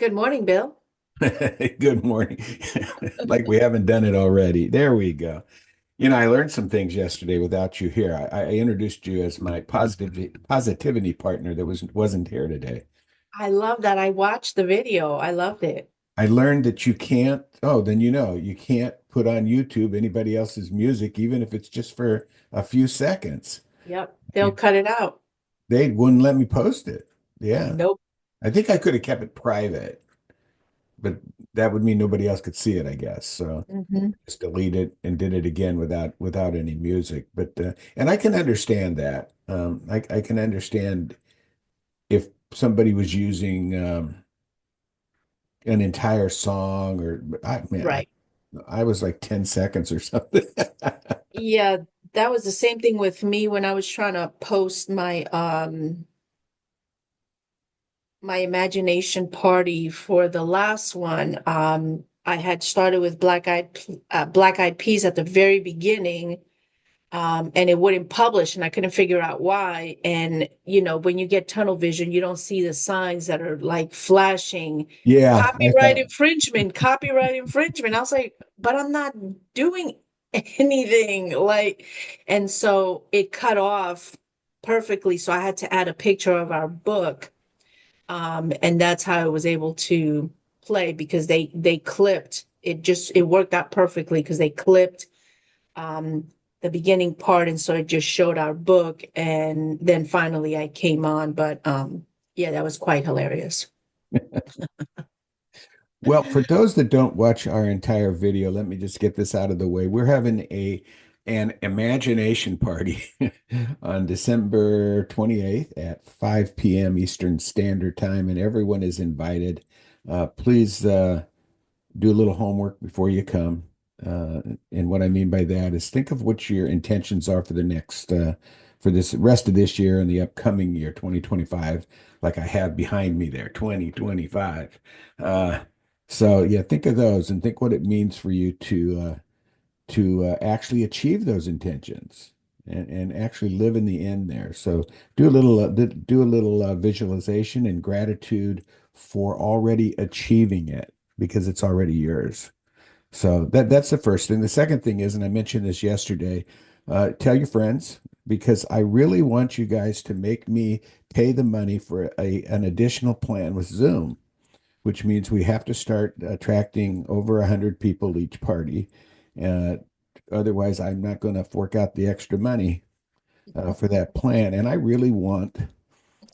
Good morning, Bill. Good morning. Like we haven't done it already. There we go. I learned some things yesterday without you here. I introduced you as my positivity partner that wasn't here today. I love that. I watched the video. I loved it. I learned that you can't, oh, then you can't put on YouTube anybody else's music, even if it's just for a few seconds. Yep. They'll You, cut it out. they wouldn't let me post it. Yeah. Nope. I think I could have kept it private, but that would mean nobody else could see it, I guess. So Hmm. just delete it and did it again without any music. But and I can understand that. I can understand if somebody was using an entire song or Right. I was like 10 seconds or something. Yeah, that was the same thing with me when I was trying to post my imagination party for the last one. I had started with Black Eyed Peas at the very beginning, and it wouldn't publish, and I couldn't figure out why. And when you get tunnel vision, you don't see the signs that are like flashing, Yeah, I copyright thought, infringement, copyright infringement. I was like, but I'm not doing anything. And so it cut off perfectly. So I had to add a picture of our book. And that's how I was able to play because they clipped it. Just it worked out perfectly because they clipped um, the beginning part, and so it just showed our book, and then finally I came on. But yeah, that was quite hilarious. well, for those that don't watch our entire video, let me just get this out of the way. We're having an imagination party on December 28th at 5 p.m. Eastern Standard Time, and everyone is invited. Please do a little homework before you come. Uh, and what I mean by that is think of what your intentions are for the next for this rest of this year and the upcoming year, 2025, like I have behind me there, 2025. Uh, so yeah, think of those and think what it means for you to actually achieve those intentions and actually live in the end there. So do a little visualization and gratitude for already achieving it because it's already yours. So that's the first thing. The second thing is, and I mentioned this yesterday, tell your friends because I really want you guys to make me pay the money for an additional plan with Zoom, which means we have to start attracting over 100 people each party. Uh, Otherwise, I'm not going to fork out the extra money for that plan. And I really want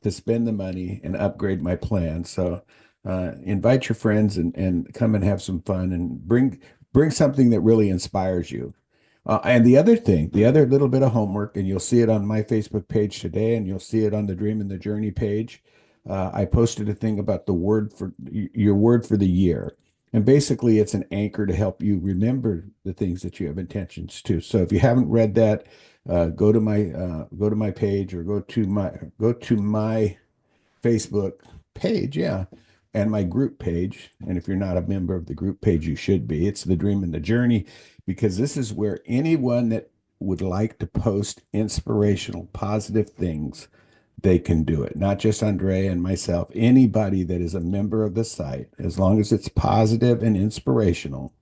to spend the money and upgrade my plan. So invite your friends and come and have some fun and bring something that really inspires you. And the other thing, the other little bit of homework, and you'll see it on my Facebook page today, and you'll see it on the Dream and the Journey page. I posted a thing about the word for your word for the year. And basically, it's an anchor to help you remember the things that you have intentions to. So if you haven't read that, go to my page or go to my Facebook page, yeah, and my group page. And if you're not a member of the group page, you should be. It's the Dream and the Journey, because this is where anyone that would like to post inspirational, positive things, they can do it. Not just Andrea and myself, anybody that is a member of the site, as long as it's positive and inspirational,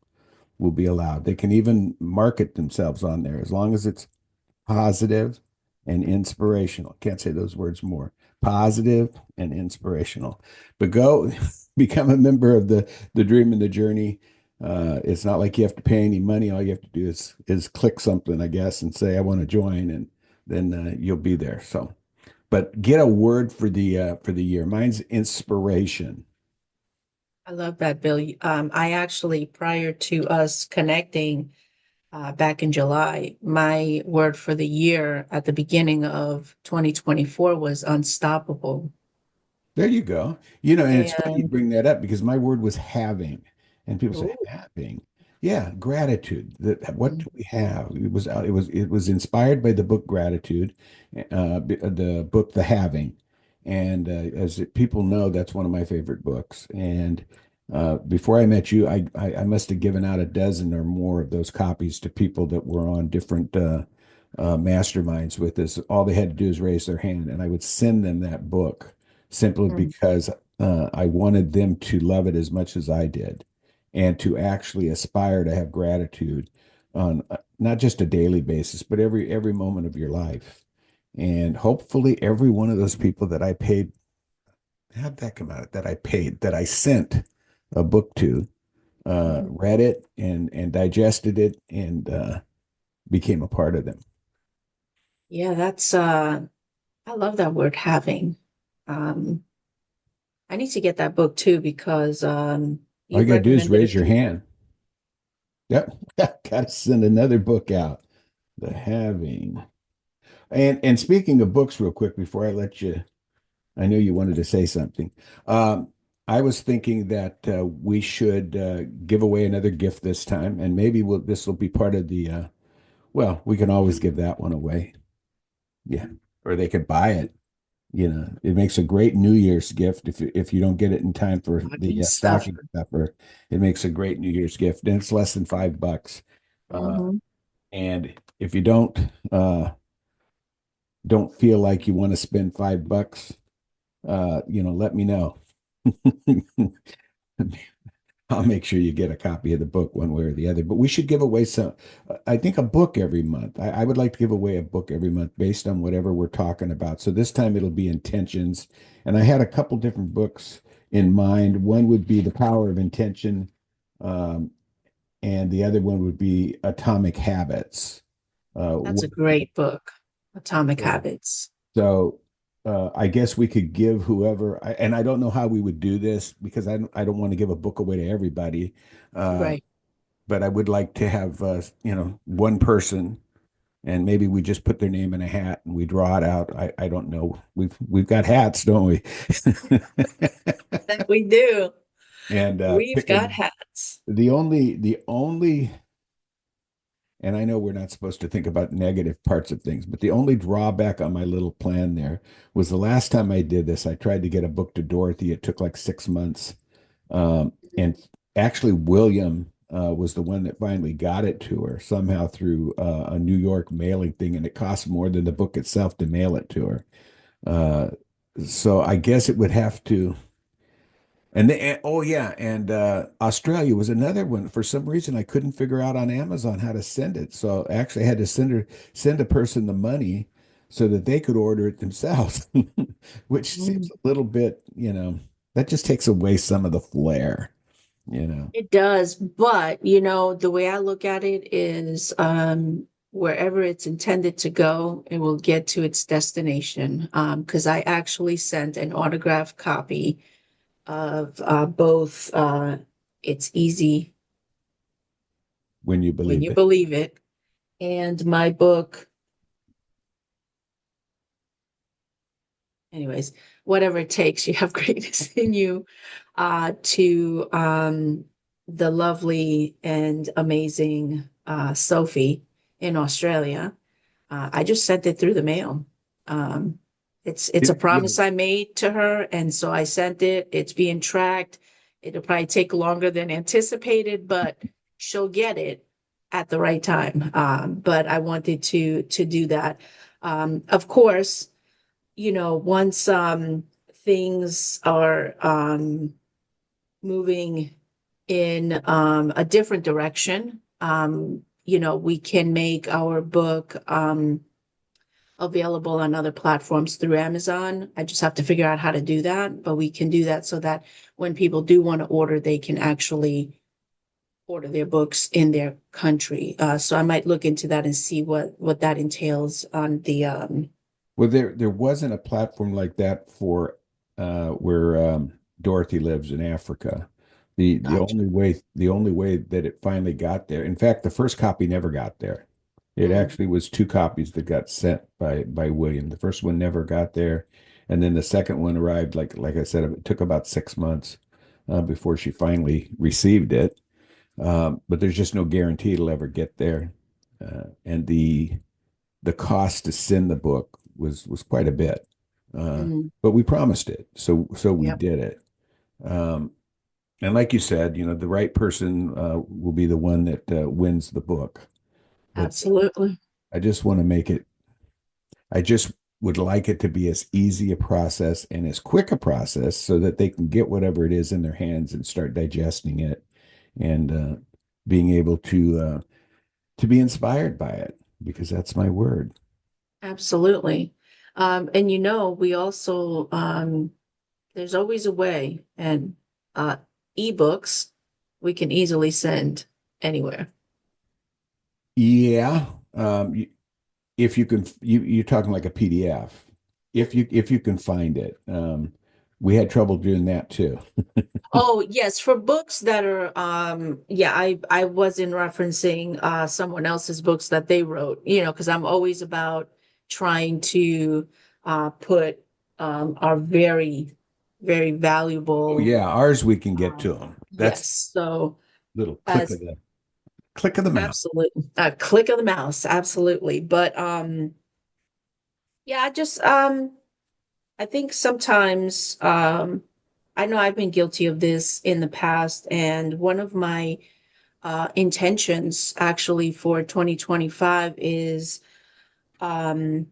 will be allowed. They can even market themselves on there as long as it's positive and inspirational. Can't say those words more. Positive and inspirational. But go become a member of the Dream and the Journey. It's not like you have to pay any money. All you have to do is click something, I guess, and say I want to join, and then you'll be there. So, but get a word for the year. Mine's inspiration. I love that, Bill. I actually, prior to us connecting back in July, my word for the year at the beginning of 2024 was unstoppable. There you go. And it's funny you And bring that up because my word was having, and people say ooh, having. Yeah, gratitude. What mm, do we have? It was inspired by the book Gratitude, the book The Having, and people know, that's one of my favorite books. And before I met you, I must have given out a dozen or more of those copies to people that were on different masterminds with us. All they had to do is raise their hand, and I would send them that book simply mm, because I wanted them to love it as much as I did, and to actually aspire to have gratitude on not just a daily basis, but every moment of your life. And hopefully, every one of those people that I paid, how'd that come out? That I paid, that I sent a book to, Mhm. read it and digested it and became a part of them. Yeah, that's I love that word having. Um, I need to get that book too because All you you got to do is recommended raise it your to me. hand. Yep, got to send another book out. The Having. And speaking of books, real quick before I let you, I know you wanted to say something. Um, I was thinking that we should give away another gift this time, and maybe this will be part of the. Well, we can always give that one away, yeah, or they could buy it. It makes a great New Year's gift if you don't get it in time for the Stocking stocking stuffer. stuffer. It makes a great New Year's gift, and it's less than $5. Uh, Hmm. and if you don't feel like you want to spend $5, let me know. I'll make sure you get a copy of the book one way or the other. But we should give away I think a book every month. I would like to give away a book every month based on whatever we're talking about. So this time it'll be intentions. And I had a couple different books in mind. One would be The Power of Intention, um, and the other one would be Atomic Habits. That's a What great book, Atomic Habits. So I guess we could give and I don't know how we would do this because I don't want to give a book away to everybody. Uh, Right. but I would like to have one person, and maybe we just put their name in a hat and we draw it out. I don't know. We've got hats, don't we? That we do. And We've pick a got hats. the only and I know we're not supposed to think about negative parts of things, but the only drawback on my little plan there was the last time I did this, I tried to get a book to Dorothy. It took like 6 months. And actually, William was the one that finally got it to her somehow through a New York mailing thing, and it cost more than the book itself to mail it to her. Uh, so I guess it would have to. Oh yeah, and Australia was another one. For some reason, I couldn't figure out on Amazon how to send it. So actually, I had to send a person the money so that they could order it themselves, which seems Mm. a little bit, that just takes away some of the flair, you know. It does, but the way I look at it is wherever it's intended to go, it will get to its destination. Because I actually sent an autographed copy of both It's Easy When you When believe You it. Believe It and my book, anyways, whatever it takes, you have greatness in you, to the lovely and amazing Sophie in Australia. I just sent it through the mail. Um, it's a Yeah. promise I made to her, and so I sent it. It's being tracked. It'll probably take longer than anticipated, but she'll get it at the right time. But I wanted to do that. Of course, once things are moving in a different direction, we can make our book available on other platforms through Amazon. I just have to figure out how to do that, but we can do that so that when people do want to order, they can actually order their books in their country. So I might look into that and see what that entails on the Well, there wasn't a platform like that for where Dorothy lives in Africa. The gotcha. only way that it finally got there. In fact, the first copy never got there. It Mm, actually was two copies that got sent by William. The first one never got there, and then the second one arrived. Like I said, it took about 6 months before she finally received it. But there's just no guarantee it'll ever get there. And the cost to send the book was quite a bit. Uh, mm, but we promised it, so we yep, did it. Um, and like you said, the right person will be the one that wins the book. But absolutely. I just want to make it. I just would like it to be as easy a process and as quick a process so that they can get whatever it is in their hands and start digesting it and being able to be inspired by it because that's my word. Absolutely. And we also there's always a way, and uh, ebooks we can easily send anywhere. Yeah. If you can, you're talking like a PDF. If you can find it, we had trouble doing that too. Oh, yes, for books that are yeah, I wasn't referencing someone else's books that they wrote, because I'm always about trying to put our very, very Oh valuable yeah, ours we can get um to them. That's yes, so little as click of the mouse. absolute click of the mouse, absolutely. But yeah, I think sometimes I know I've been guilty of this in the past, and one of my intentions actually for 2025 is um,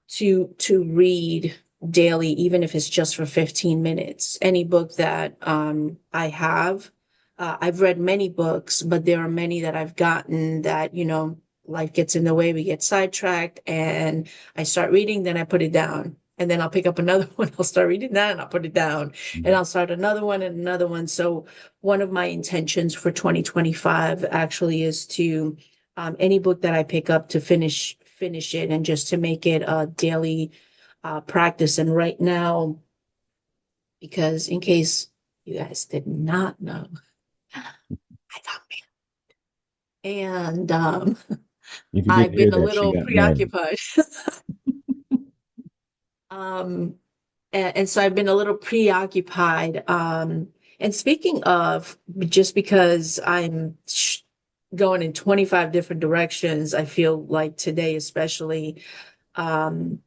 to read daily, even if it's just for 15 minutes. Any book that I have, I've read many books, but there are many that I've gotten that, life gets in the way, we get sidetracked, and I start reading, then I put it down. And then I'll pick up another one. I'll start reading that and I'll put it down. And I'll start another one and another one. So, one of my intentions for 2025 actually is to any book that I pick up to finish it and just to make it a daily practice. And right now, because in case you guys did not know, I got married, and If you I've didn't hear been a that, she little got married. preoccupied. um, and so I've been a little preoccupied. And speaking of, just because I'm going in 25 different directions, I feel like today, especially, um,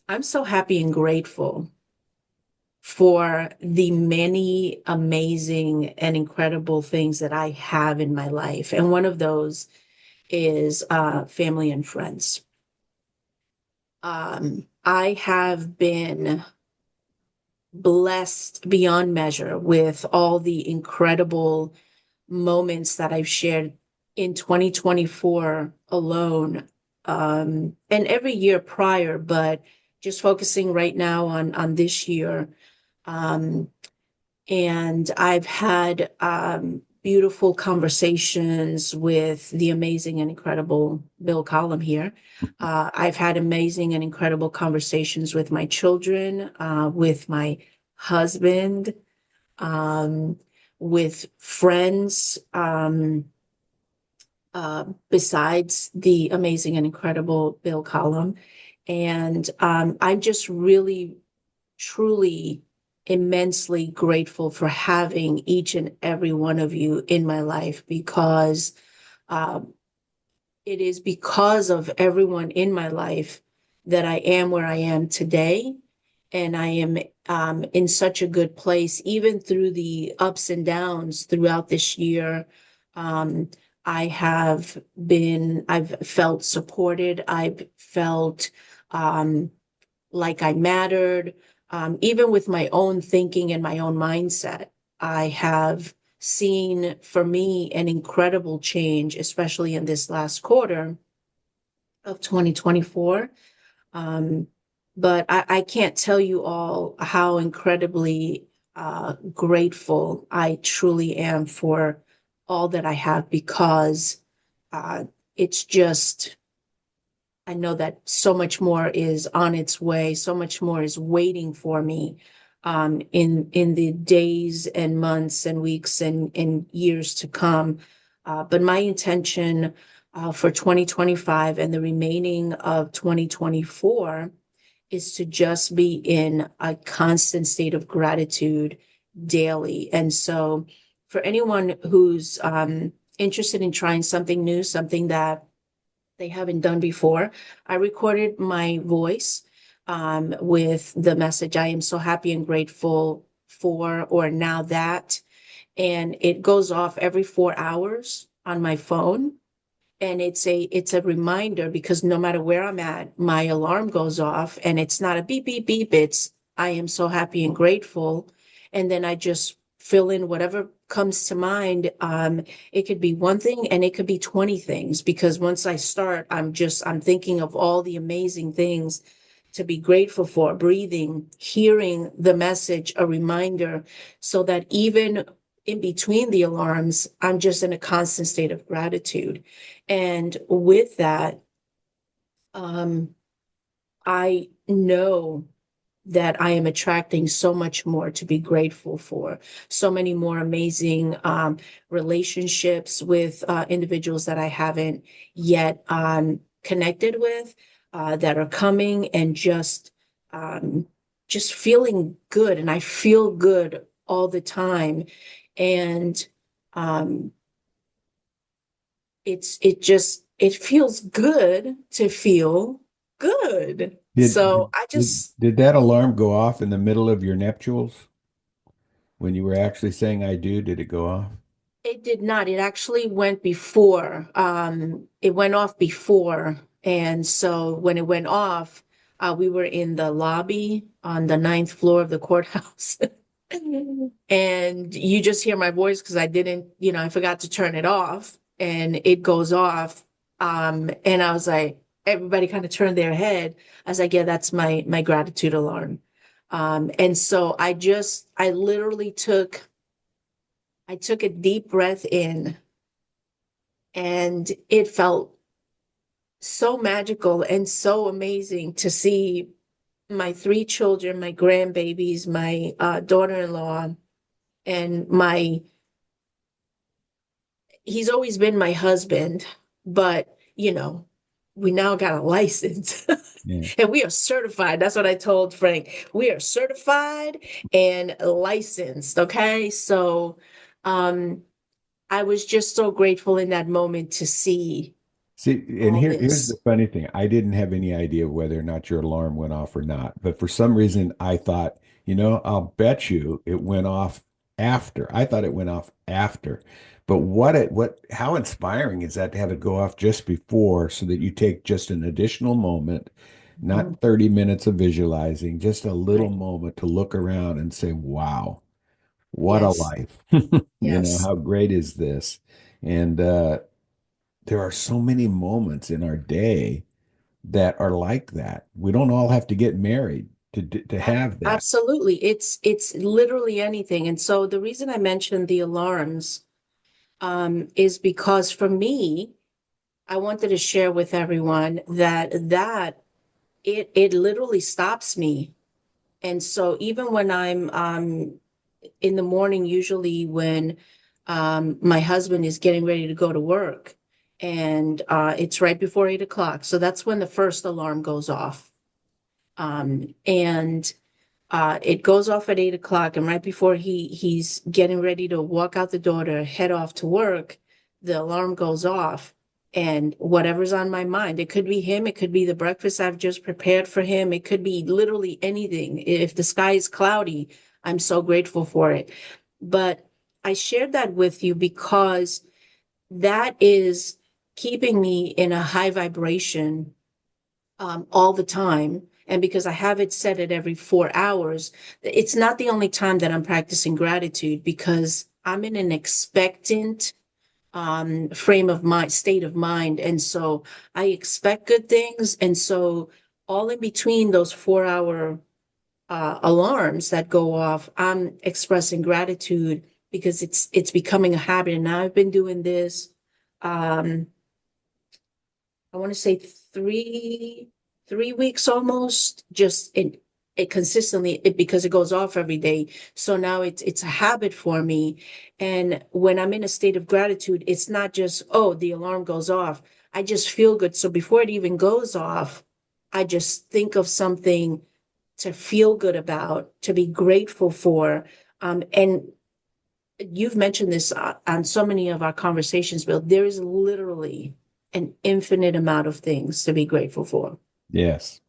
I'm so happy and grateful for the many amazing and incredible things that I have in my life. And one of those is family and friends. I have been blessed beyond measure with all the incredible moments that I've shared in 2024 alone, and every year prior, but just focusing right now on this year. Um, and I've had beautiful conversations with the amazing and incredible Bill Collum here. I've had amazing and incredible conversations with my children, with my husband, um, with friends, besides the amazing and incredible Bill Collum. And I'm just really, truly, immensely grateful for having each and every one of you in my life, because um, it is because of everyone in my life that I am where I am today. And I am in such a good place, even through the ups and downs throughout this year. Um, I've felt supported. I've felt um, like I mattered. Even with my own thinking and my own mindset, I have seen for me an incredible change, especially in this last quarter of 2024. Um, but I can't tell you all how incredibly grateful I truly am for all that I have, because uh, it's just, I know that so much more is on its way, so much more is waiting for me in the days and months and weeks and years to come. But my intention for 2025 and the remaining of 2024 is to just be in a constant state of gratitude daily. And so, for anyone who's interested in trying something new, something that they haven't done before, I recorded my voice with the message, I am so happy and grateful for, or now that. And it goes off every 4 hours on my phone. And it's a reminder because no matter where I'm at, my alarm goes off and it's not a beep, beep, beep. It's I am so happy and grateful. And then I just fill in whatever comes to mind. It could be one thing and it could be 20 things because once I start, I'm thinking of all the amazing things to be grateful for, breathing, hearing the message, a reminder, so that even in between the alarms, I'm just in a constant state of gratitude. And with that, um, I know that I am attracting so much more to be grateful for, so many more amazing relationships with individuals that I haven't yet connected with, that are coming and just feeling good. And I feel good all the time. And um, it feels good to feel good. Did, So did I did just did that alarm go off in the middle of your nuptials when you were actually saying I do? Did it go off? It did not. It actually went before. It went off before. And so when it went off, we were in the lobby on the ninth floor of the courthouse. And you just hear my voice because I didn't, I forgot to turn it off and it goes off. And I was like, everybody kind of turned their head. I was like, yeah, that's my gratitude alarm. And so I literally took a deep breath in and it felt so magical and so amazing to see my three children, my grandbabies, my daughter-in-law, and he's always been my husband, but we now got a license Yeah. and we are certified. That's what I told Frank. We are certified and licensed. Okay. So, um, I was just so grateful in that moment to see See, and all here's the this. funny thing. I didn't have any idea whether or not your alarm went off or not. But for some reason, I thought, I'll bet you it went off after. I thought it went off after. But how inspiring is that to have it go off just before so that you take just an additional moment, Mhm. not 30 minutes of visualizing, just a little Right. moment to look around and say, wow, what a Yes. life. Yes. How great is this? And there are so many moments in our day that are like that. We don't all have to get married to have that. Absolutely. It's literally anything. And so the reason I mentioned the alarms is because for me, I wanted to share with everyone that it literally stops me. And so even when I'm in the morning, usually when my husband is getting ready to go to work, and it's right before 8 o'clock. So that's when the first alarm goes off. And it goes off at 8 o'clock, and right before he's getting ready to walk out the door to head off to work, the alarm goes off. And whatever's on my mind, it could be him, it could be the breakfast I've just prepared for him, it could be literally anything. If the sky is cloudy, I'm so grateful for it. But I shared that with you because that is keeping me in a high vibration all the time. And because I have it set at every 4 hours, it's not the only time that I'm practicing gratitude because I'm in an expectant frame of mind, state of mind. And so I expect good things. And so all in between those 4 hour alarms that go off, I'm expressing gratitude because it's becoming a habit. And now I've been doing this. Um, I want to say three weeks almost, just it consistently because it goes off every day. So now it's a habit for me. And when I'm in a state of gratitude, it's not just, oh, the alarm goes off. I just feel good. So before it even goes off, I just think of something to feel good about, to be grateful for. And you've mentioned this on so many of our conversations, Bill. There is literally an infinite amount of things to be grateful for. Yes.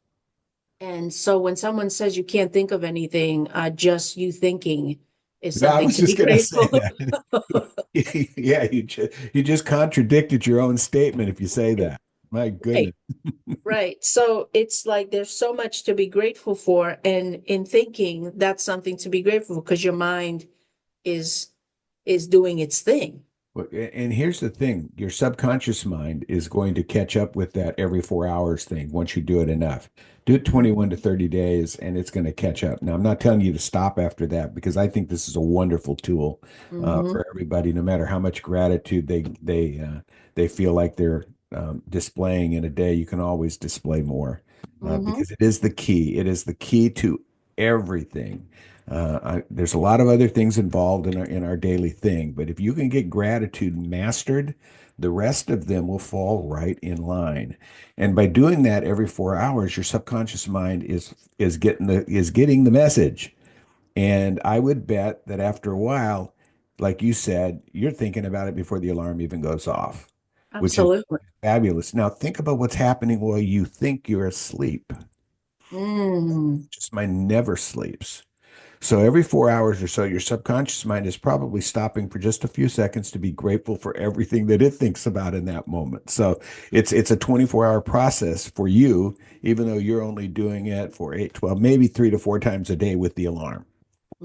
And so when someone says you can't think of anything, just you thinking is I something was to be just gonna say grateful. that. Yeah, you just contradicted your own statement if you say that. My Right, goodness. right. So it's like there's so much to be grateful for, and in thinking, that's something to be grateful for because your mind is is doing its thing. And here's the thing, your subconscious mind is going to catch up with that every 4 hours thing once you do it enough. Do it 21 to 30 days and it's going to catch up. Now, I'm not telling you to stop after that because I think this is a wonderful tool Hmm. for everybody, no matter how much gratitude they feel like they're displaying in a day. You can always display more Hmm. because it is the key. It is the key to everything. There's a lot of other things involved in our daily thing, but if you can get gratitude mastered, the rest of them will fall right in line. And by doing that every 4 hours, your subconscious mind is getting the message. And I would bet that after a while, like you said, you're thinking about it before the alarm even goes off, which is Absolutely. fabulous. Now think about what's happening while you think you're asleep. Mm, Just mind never sleeps. So every 4 hours or so, your subconscious mind is probably stopping for just a few seconds to be grateful for everything that it thinks about in that moment. So it's a 24-hour process for you, even though you're only doing it for 8, 12, maybe 3 to 4 times a day with the alarm.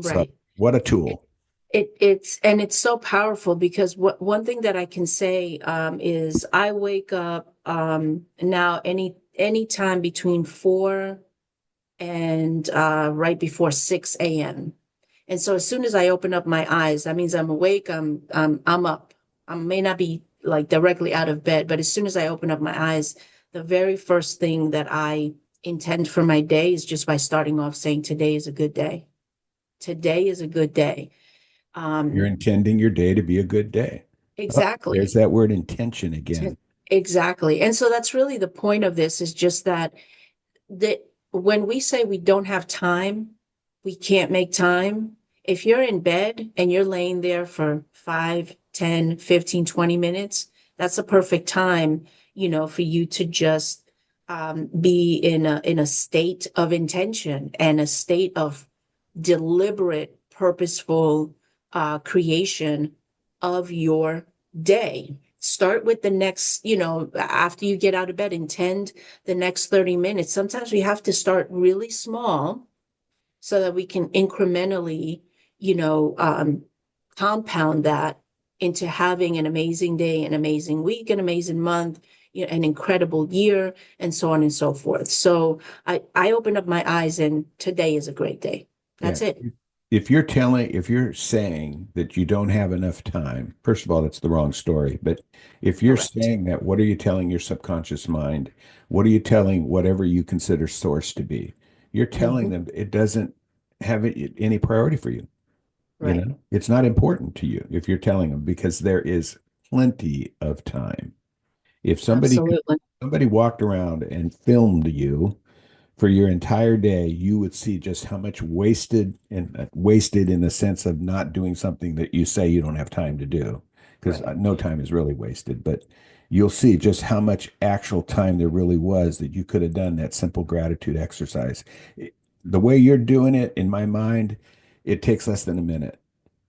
So right. what a tool. It's and it's so powerful because what one thing that I can say is I wake up now any time between 4 and right before 6 a.m. And so as soon as I open up my eyes, that means I'm awake, I'm up. I may not be like directly out of bed, but as soon as I open up my eyes, the very first thing that I intend for my day is just by starting off saying today is a good day. Today is a good day. You're Um, intending your day to be a good day. Oh, there's exactly. that word intention again. Exactly. And so that's really the point of this is just that when we say we don't have time, we can't make time. If you're in bed and you're laying there for 5, 10, 15, 20 minutes, that's a perfect time, for you to just be in a state of intention and a state of deliberate, purposeful creation of your day. Start with the next, after you get out of bed, intend the next 30 minutes. Sometimes we have to start really small so that we can incrementally, you know, um, compound that into having an amazing day, an amazing week, an amazing month, an incredible year, and so on and so forth. So I opened up my eyes, and today is a great day. Yeah. That's it. If you're saying that you don't have enough time, first of all, that's the wrong story. But if you're Correct. saying that, what are you telling your subconscious mind? What are you telling whatever you consider source to be? You're telling Hmm. them it doesn't have any priority for you. You Right. know, it's not important to you if you're telling them because there is plenty of time. If Absolutely. somebody walked around and filmed you for your entire day, you would see just how much wasted in the sense of not doing something that you say you don't have time to do, because Right. no time is really wasted, but you'll see just how much actual time there really was that you could have done that simple gratitude exercise. The way you're doing it, in my mind, it takes less than a minute.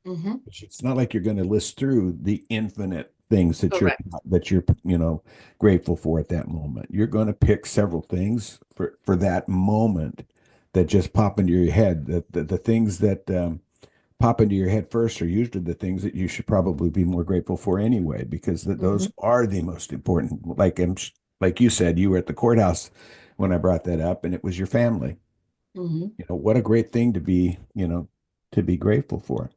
Hmm. It's not like you're going to list through the infinite things Correct. that you're grateful for at that moment. You're going to pick several things for that moment that just pop into your head. The things that pop into your head first are usually the things that you should probably be more grateful for anyway, because those Hmm. are the most important. Like you said, you were at the courthouse when I brought that up, and it was your family. Hmm. What a great thing to be grateful for.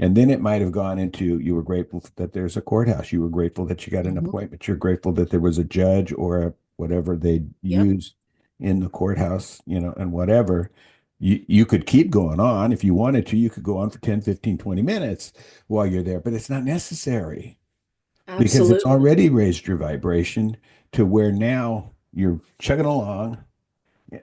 And then it might have gone into you were grateful that there's a courthouse. You were grateful that you got an Hmm. appointment. You're grateful that there was a judge or whatever they Yep. use in the courthouse, and whatever. You could keep going on if you wanted to. You could go on for 10, 15, 20 minutes while you're there, but it's not necessary because it's Absolutely. already raised your vibration to where now you're chugging along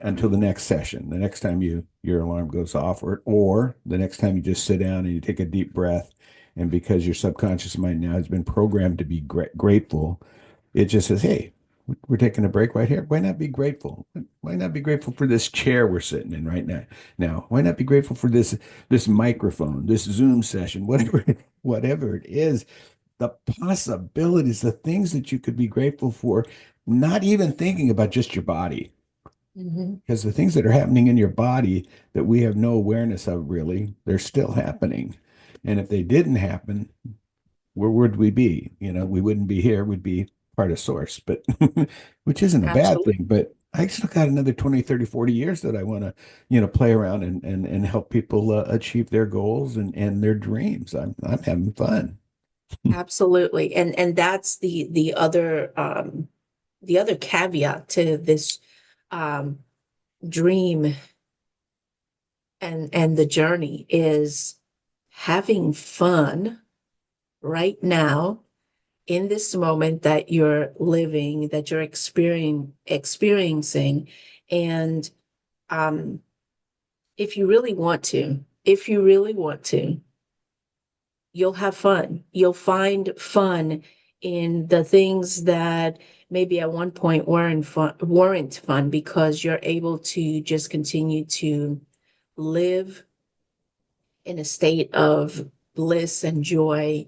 until the next session, the next time your alarm goes off, or the next time you just sit down and you take a deep breath, and because your subconscious mind now has been programmed to be grateful, it just says, "Hey, we're taking a break right here. Why not be grateful? Why not be grateful for this chair we're sitting in right now? Now, why not be grateful for this microphone, this Zoom session, whatever it is, the possibilities, the things that you could be grateful for, not even thinking about just your body. Mhm. Because the things that are happening in your body that we have no awareness of really, they're still happening. And if they didn't happen, where would we be? We wouldn't be here. We'd be part of source, but which isn't a bad Absolutely. thing. But I still got another 20, 30, 40 years that I want to, play around and help people achieve their goals and their dreams. I'm having fun. Absolutely. And that's the other caveat to this um dream and the journey is having fun right now in this moment that you're living, that you're experiencing. And um if you really want to, you'll have fun. You'll find fun in the things that maybe at one point weren't fun because you're able to just continue to live in a state of bliss and joy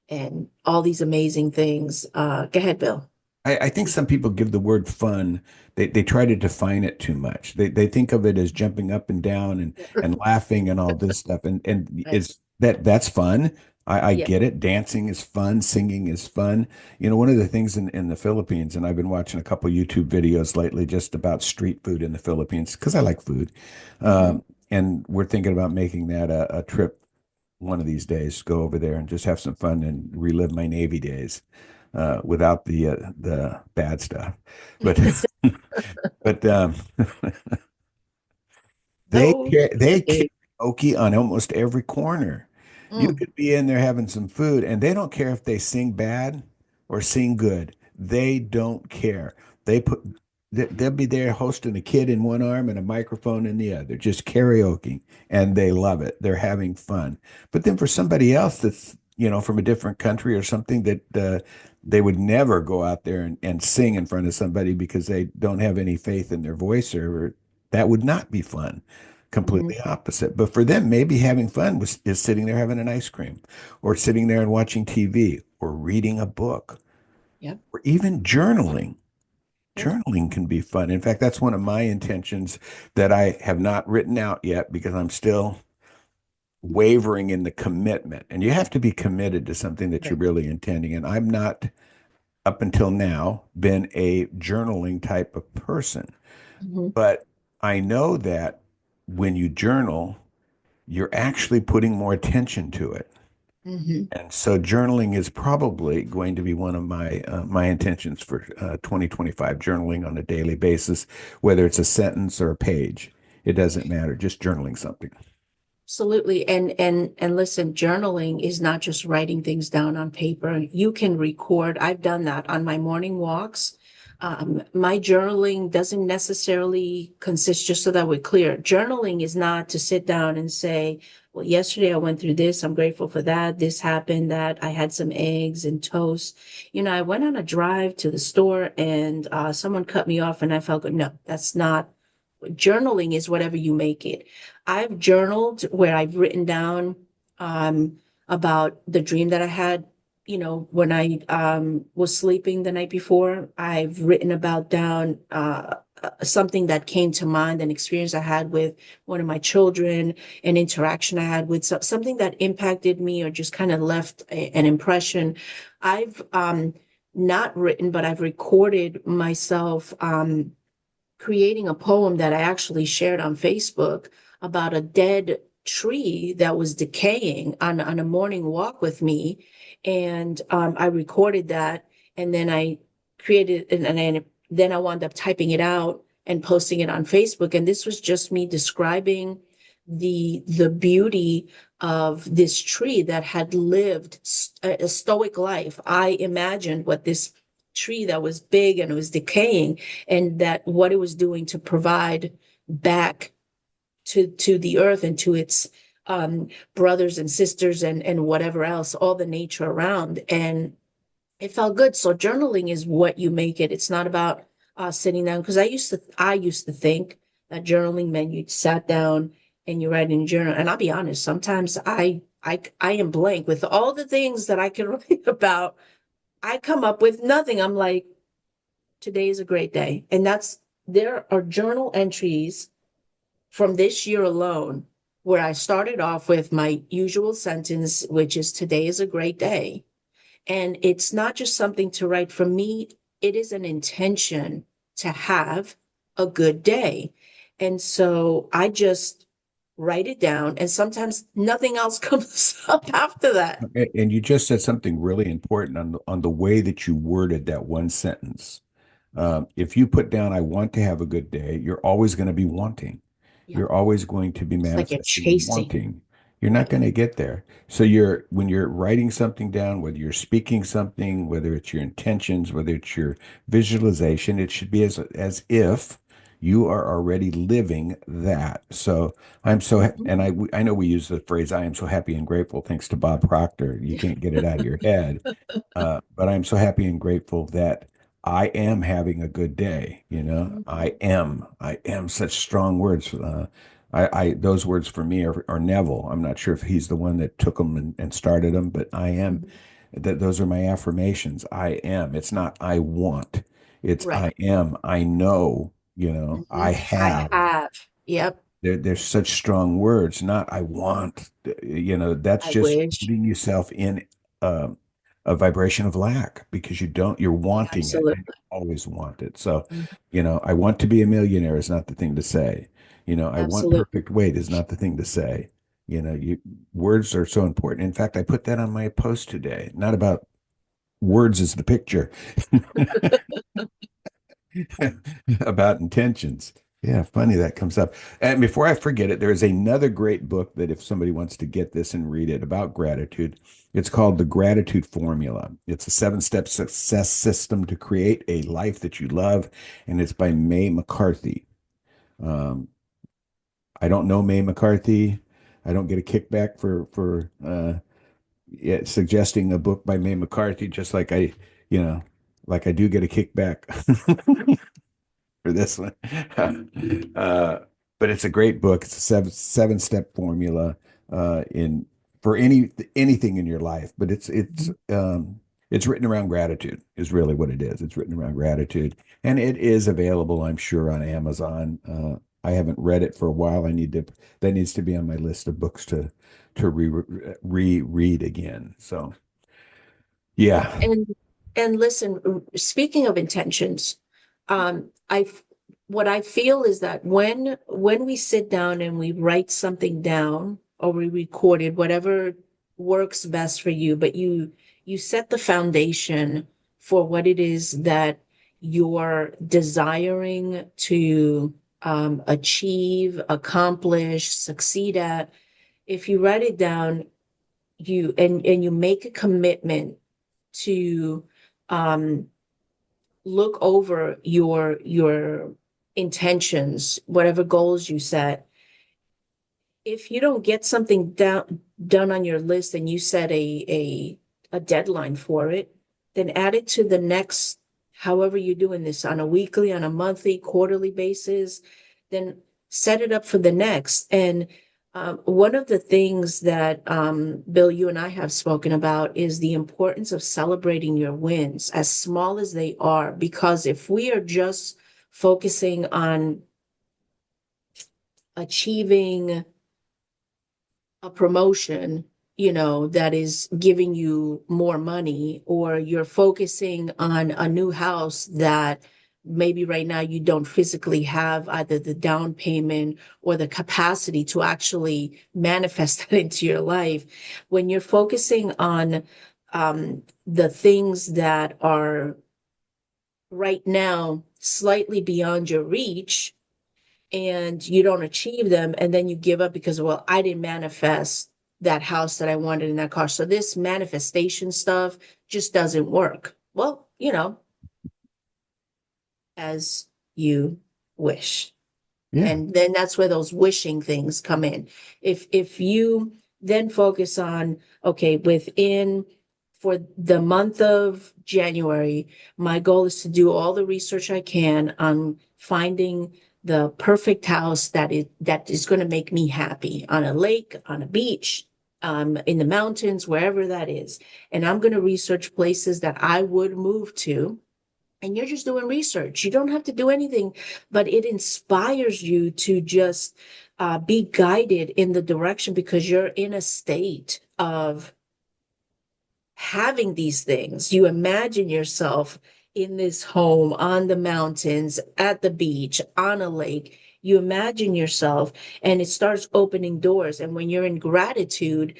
and all these amazing things. Go ahead, Bill. I think some people give the word fun, they try to define it too much. They think of it as jumping up and down and laughing and all this stuff. And Right. is that's fun. I Yeah. get it. Dancing is fun, singing is fun. One of the things in the Philippines, and I've been watching a couple YouTube videos lately just about street food in the Philippines because I like food. Hmm. And we're thinking about making that a trip one of these days, go over there and just have some fun and relive my Navy days without the bad stuff. But but No they shade. karaoke on almost every corner. You Mm, could be in there having some food, and they don't care if they sing bad or sing good. They don't care. They put they'll be there hosting a kid in one arm and a microphone in the other, just karaoke, and they love it. They're having fun. But then for somebody else that's from a different country or something that they would never go out there and sing in front of somebody because they don't have any faith in their voice or that would not be fun. mhm. Completely opposite. But for them, maybe having fun is sitting there having an ice cream or sitting there and watching TV or reading a book Yep. or even journaling. Yep. Journaling can be fun. In fact, that's one of my intentions that I have not written out yet because I'm still wavering in the commitment. And you have to be committed to something that you're Right. really intending. And I'm not, up until now, been a journaling type of person. Mhm. But I know that when you journal, you're actually putting more attention to it. Mhm. And so journaling is probably going to be one of my intentions for 2025, journaling on a daily basis, whether it's a sentence or a page. It doesn't matter, just journaling something. Absolutely. And listen, journaling is not just writing things down on paper. You can record. I've done that on my morning walks. My journaling doesn't necessarily consist, just so that we're clear. Journaling is not to sit down and say, well, yesterday I went through this. I'm grateful for that. This happened, that I had some eggs and toast. I went on a drive to the store and someone cut me off and I felt good. No, that's not. Journaling is whatever you make it. I've journaled where I've written down um, about the dream that I had, when I was sleeping the night before. I've written about down something that came to mind, an experience I had with one of my children, an interaction I had with something that impacted me or just kind of left an impression. I've not written, but I've recorded myself. Creating a poem that I actually shared on Facebook about a dead tree that was decaying on a morning walk with me. And I recorded that and then I created then I wound up typing it out and posting it on Facebook. And this was just me describing the beauty of this tree that had lived a stoic life. I imagined what this tree that was big and it was decaying and that what it was doing to provide back to the earth and to its brothers and sisters and whatever else, all the nature around. And it felt good. So journaling is what you make it. It's not about sitting down, because I used to think that journaling meant you sat down and you write in a journal. And I'll be honest, sometimes I am blank with all the things that I can write about. I come up with nothing. I'm like, today is a great day. And there are journal entries from this year alone where I started off with my usual sentence, which is today is a great day. And it's not just something to write. For me, it is an intention to have a good day. And so I just write it down, and sometimes nothing else comes up after that. And you just said something really important on the way that you worded that one sentence. If you put down, I want to have a good day, you're always going to be wanting. Yeah. You're always going to be It's like you're manifesting and chasing. wanting. You're not Right. going to get there. So when you're writing something down, whether you're speaking something, whether it's your intentions, whether it's your visualization, it should be as if you are already living that. So Mhm. and I know we use the phrase, I am so happy and grateful, thanks to Bob Proctor. You can't get it out of your head. But I'm so happy and grateful that I am having a good day. Mhm. I am such strong words. Those words for me are Neville. I'm not sure if he's the one that took them and started them, but I am. Mhm. That those are my affirmations. I am. It's not I want. It's Right. I am. I know. I Mhm. I have. have. Yep. They're such strong words, not I want. That's I just wish. putting yourself in um, a vibration of lack because you're wanting it and you Absolutely. always want it. So, Mhm. I want to be a millionaire is not the thing to say. I want Absolutely. perfect weight is not the thing to say. Words are so important. In fact, I put that on my post today, not about words as the picture, about intentions. Yeah, funny that comes up. And before I forget it, there is another great book that if somebody wants to get this and read it about gratitude, it's called The Gratitude Formula. It's a seven-step success system to create a life that you love, and it's by May McCarthy. Um, I don't know May McCarthy. I don't get a kickback for yeah, suggesting a book by May McCarthy, just you know, like I do get a kickback for this one. uh, but it's a great book. It's a seven step formula in for anything in your life. But it's written around gratitude is really what it is. It's written around gratitude, and it is available, I'm sure, on Amazon. I haven't read it for a while. That needs to be on my list of books to reread again. So yeah, And and listen, speaking of intentions, I what I feel is that when we sit down and we write something down or we record it, whatever works best for you, but you set the foundation for what it is that you're desiring to achieve, accomplish, succeed at. If you write it down, you make a commitment to um, look over your intentions, whatever goals you set. If you don't get something done on your list and you set a deadline for it, then add it to the next, however you're doing this on a weekly, on a monthly, quarterly basis, then set it up for the next. And one of the things that Bill, you and I have spoken about is the importance of celebrating your wins, as small as they are, because if we are just focusing on achieving a promotion, that is giving you more money, or you're focusing on a new house that maybe right now you don't physically have either the down payment or the capacity to actually manifest that into your life. When you're focusing on the things that are right now slightly beyond your reach, and you don't achieve them, and then you give up because, well, I didn't manifest that house that I wanted in that car, so this manifestation stuff just doesn't work. Well, as you wish. yeah. And then that's where those wishing things come in. If you then focus on, okay, within for the month of January, my goal is to do all the research I can on finding the perfect house that is going to make me happy on a lake, on a beach, in the mountains, wherever that is. And I'm going to research places that I would move to. And you're just doing research. You don't have to do anything, but it inspires you to just be guided in the direction because you're in a state of having these things. You imagine yourself in this home on the mountains, at the beach, on a lake. You imagine yourself, and it starts opening doors. And when you're in gratitude,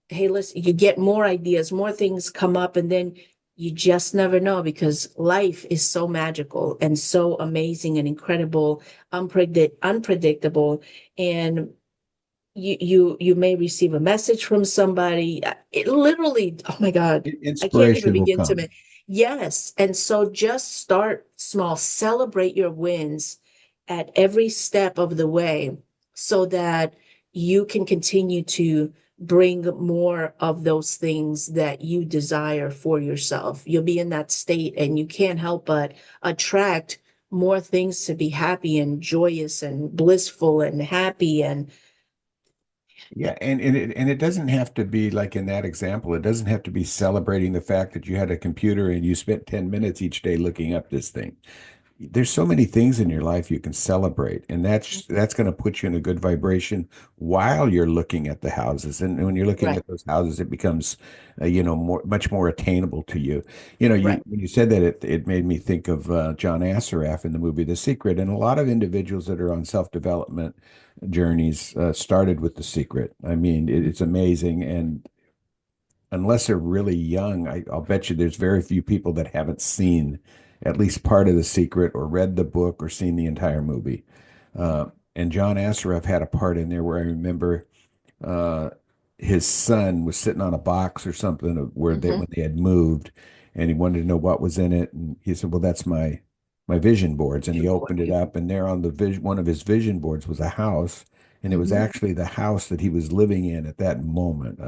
hey, listen, you get more ideas, more things come up, and then you just never know because life is so magical and so amazing and incredible, unpredictable. And you may receive a message from somebody. It literally, oh my God, I can't even Inspiration will begin to come. yes. And so just start small, celebrate your wins at every step of the way so that you can continue to bring more of those things that you desire for yourself. You'll be in that state and you can't help but attract more things to be happy and joyous and blissful and happy and Yeah, and it doesn't have to be like in that example. It doesn't have to be celebrating the fact that you had a computer and you spent 10 minutes each day looking up this thing. There's so many things in your life you can celebrate, and that's going to put you in a good vibration while you're looking at the houses. And when you're looking right, at those houses, it becomes, much more attainable to you. right. When you said that, it made me think of John Assaraf in the movie The Secret, and a lot of individuals that are on self-development journeys started with The Secret. I mean, it's amazing, and unless they're really young, I'll bet you there's very few people that haven't seen at least part of The Secret or read the book or seen the entire movie. And John Assaraf had a part in there where I remember uh, his son was sitting on a box or something where they Mm-hmm. when they had moved, and he wanted to know what was in it, and he said, "Well, that's my vision boards." And he Vision board. opened it up, and there on the one of his vision boards was a house, and it was Mm-hmm. actually the house that he was living in at that moment.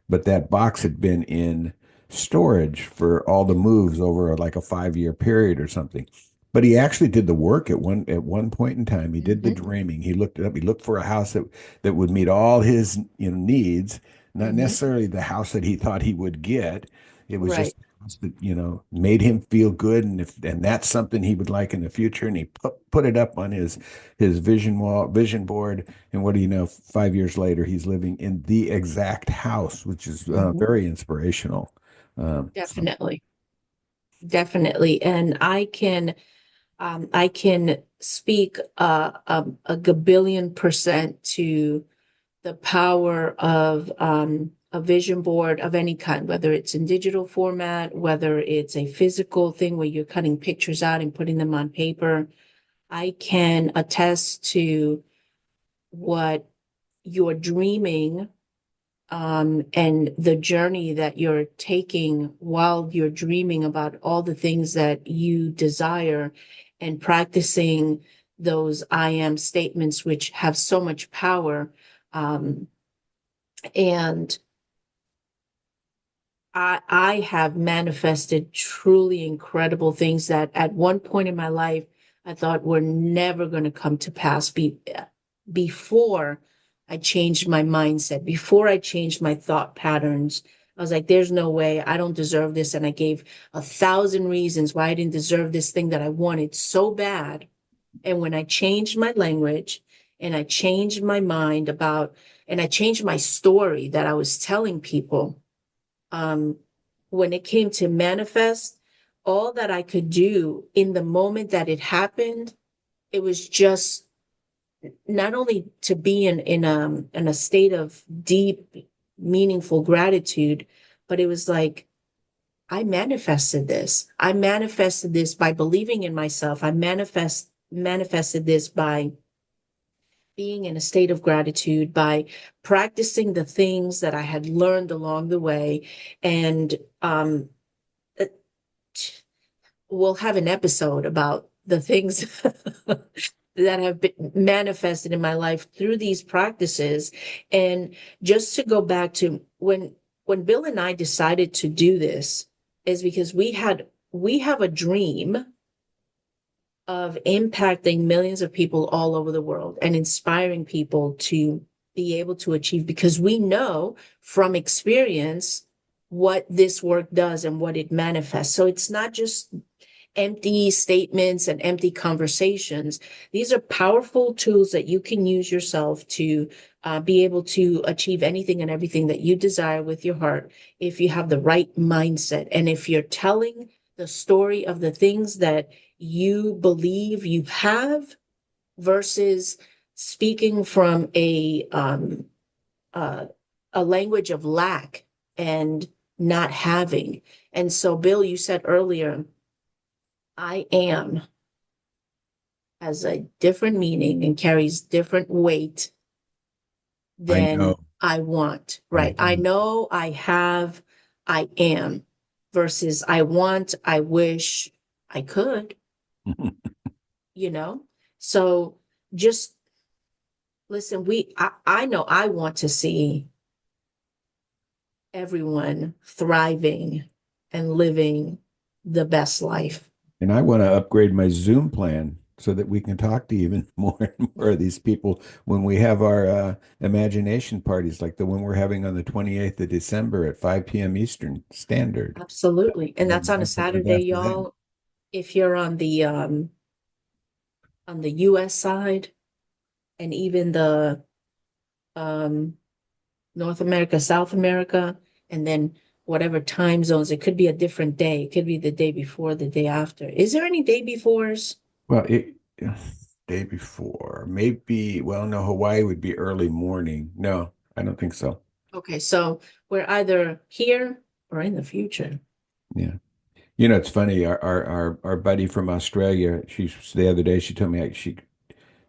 But that box had been in storage for all the moves over like a 5 year period or something. But he actually did the work at one point in time. He did the Mm-hmm. dreaming. He looked it up. He looked for a house that would meet all his needs, not Mm-hmm. necessarily the house that he thought he would get. It was Right. just a house that made him feel good, and that's something he would like in the future. And he put it up on his vision board. And what do you know? 5 years later, he's living in the exact house, which is Mm-hmm. very inspirational. So Definitely. Definitely. And I can speak a gabillion percent to the power of a vision board of any kind, whether it's in digital format, whether it's a physical thing where you're cutting pictures out and putting them on paper. I can attest to what you're dreaming and the journey that you're taking while you're dreaming about all the things that you desire and practicing those I am statements, which have so much power. Um, and I have manifested truly incredible things that at one point in my life I thought were never going to come to pass before I changed my mindset, before I changed my thought patterns. I was like, there's no way, I don't deserve this. And I gave 1,000 reasons why I didn't deserve this thing that I wanted so bad. And when I changed my language and I changed my mind and I changed my story that I was telling people, um, when it came to manifest, all that I could do in the moment that it happened, it was just not only to be in a state of deep, meaningful gratitude, but it was like I manifested this. I manifested this by believing in myself. I manifested this by being in a state of gratitude, by practicing the things that I had learned along the way. And uh, we'll have an episode about the things that have been manifested in my life through these practices. And just to go back to when Bill and I decided to do this is because we have a dream of impacting millions of people all over the world and inspiring people to be able to achieve, because we know from experience what this work does and what it manifests. So it's not just empty statements and empty conversations. These are powerful tools that you can use yourself to be able to achieve anything and everything that you desire with your heart if you have the right mindset. And if you're telling the story of the things that you believe you have versus speaking from a language of lack and not having. And so, Bill, you said earlier, I am has a different meaning and carries different weight I than know. I want, I right? I know, I have, I am versus I want, I wish, I could, know. you know? So just listen, I know I want to see everyone thriving and living the best life. And I want to upgrade my Zoom plan so that we can talk to even more and more of these people when we have our imagination parties, like the one we're having on the 28th of December at 5 p.m. Eastern Standard. Absolutely. And that's on a That's what we've Saturday, got for that. y'all. If you're on the US side and even the um North America, South America, and then whatever time zones, it could be a different day. It could be the day before, the day after. Is there any day befores? Well, day before, maybe, well, no, Hawaii would be early morning. No, I don't think so. Okay, so we're either here or in the future. Yeah. It's funny. Our buddy from Australia, the other day she told me she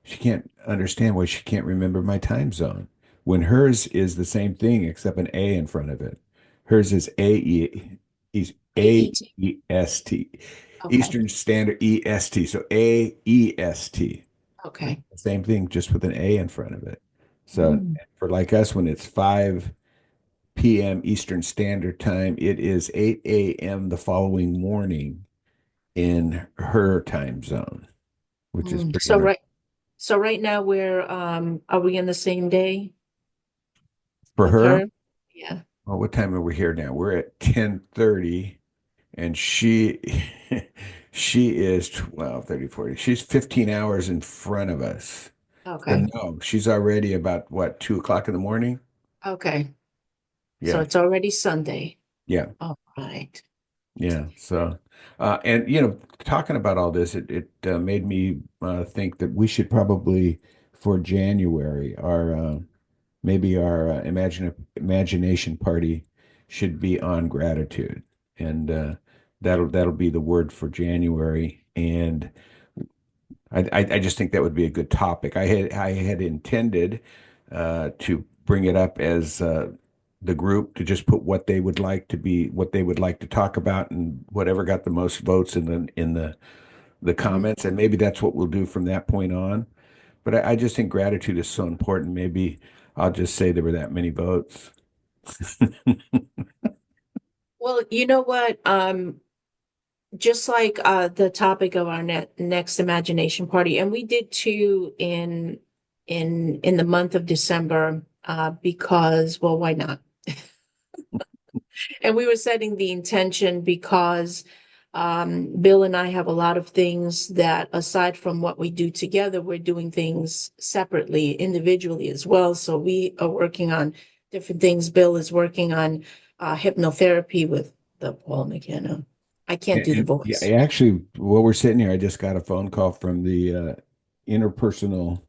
can't understand why she can't remember my time zone when hers is the same thing except an A in front of it. Hers is AET. AEST, Okay. Eastern Standard EST. So AEST. Okay. Same thing, just with an A in front of it. So Mm. for like us, when it's 5 p.m. Eastern Standard Time, it is 8 a.m. the following morning in her time zone, which is Mm. pretty interesting. So right now we're are we in the same day For with her, her? Yeah. well, what time are we here now? We're at 10:30 and she is 12, 30, 40. She's 15 hours in front of us. So Okay. no, she's already about what, 2 o'clock in the morning? Okay. So Yeah. it's already Sunday. Yeah. All right. Yeah. So, and talking about all this, it made me think that we should probably, for January, our maybe our imagination party should be on gratitude, and that'll be the word for January. And I just think that would be a good topic. I had intended to bring it up as the group to just put what they would like to talk about, and whatever got the most votes in the Mhm. comments, and maybe that's what we'll do from that point on. But I just think gratitude is so important. Maybe I'll just say there were that many votes. Well, you know what? Just like the topic of our next imagination party, and we did two in the month of December, because, well, why not? And we were setting the intention because Bill and I have a lot of things that, aside from what we do together, we're doing things separately, individually as well. So we are working on different things. Bill is working on hypnotherapy with the Paul McKenna. I can't do the Yeah, voice. actually, while we're sitting here, I just got a phone call from interpersonal,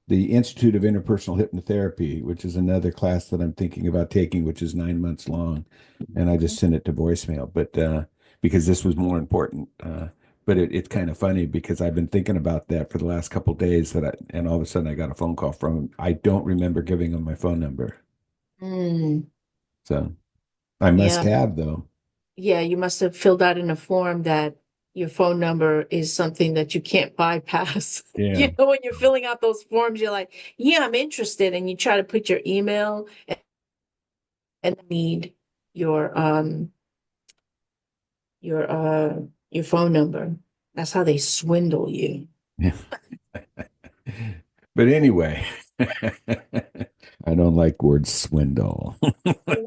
the Institute of Interpersonal Hypnotherapy, which is another class that I'm thinking about taking, which is 9 months long, and I just sent it to voicemail, but because this was more important. But it's kind of funny because I've been thinking about that for the last couple of days and all of a sudden I got a phone call from him. I don't remember giving him my phone number, Mm, so I must yeah. have though. Yeah, you must have filled out in a form that your phone number is something that you can't bypass. Yeah. When you're filling out those forms, you're like, yeah, I'm interested. And you try to put your email and need. your your uh your phone number. That's how they swindle you. But anyway, I don't like word swindle.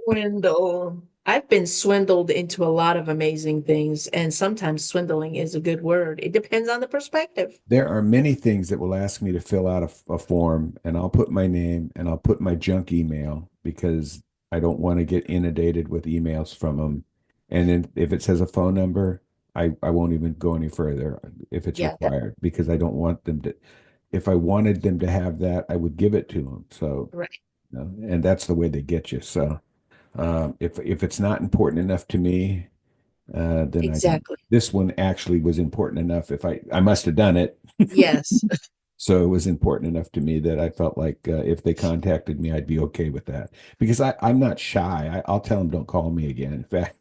Swindle. I've been swindled into a lot of amazing things, and sometimes swindling is a good word. It depends on the perspective. There are many things that will ask me to fill out a form, and I'll put my name and I'll put my junk email because I don't want to get inundated with emails from them. And then if it says a phone number, I won't even go any further if it's Yeah, that required because I don't want them to. If I wanted them to have that, I would give it to them. So, right. and that's the way they get you. So, if it's not important enough to me, then I don't. Exactly. This one actually was important enough. If I must have done it, Yes. so it was important enough to me that I felt like if they contacted me, I'd be okay with that because I'm not shy. I'll tell them don't call me again. In fact,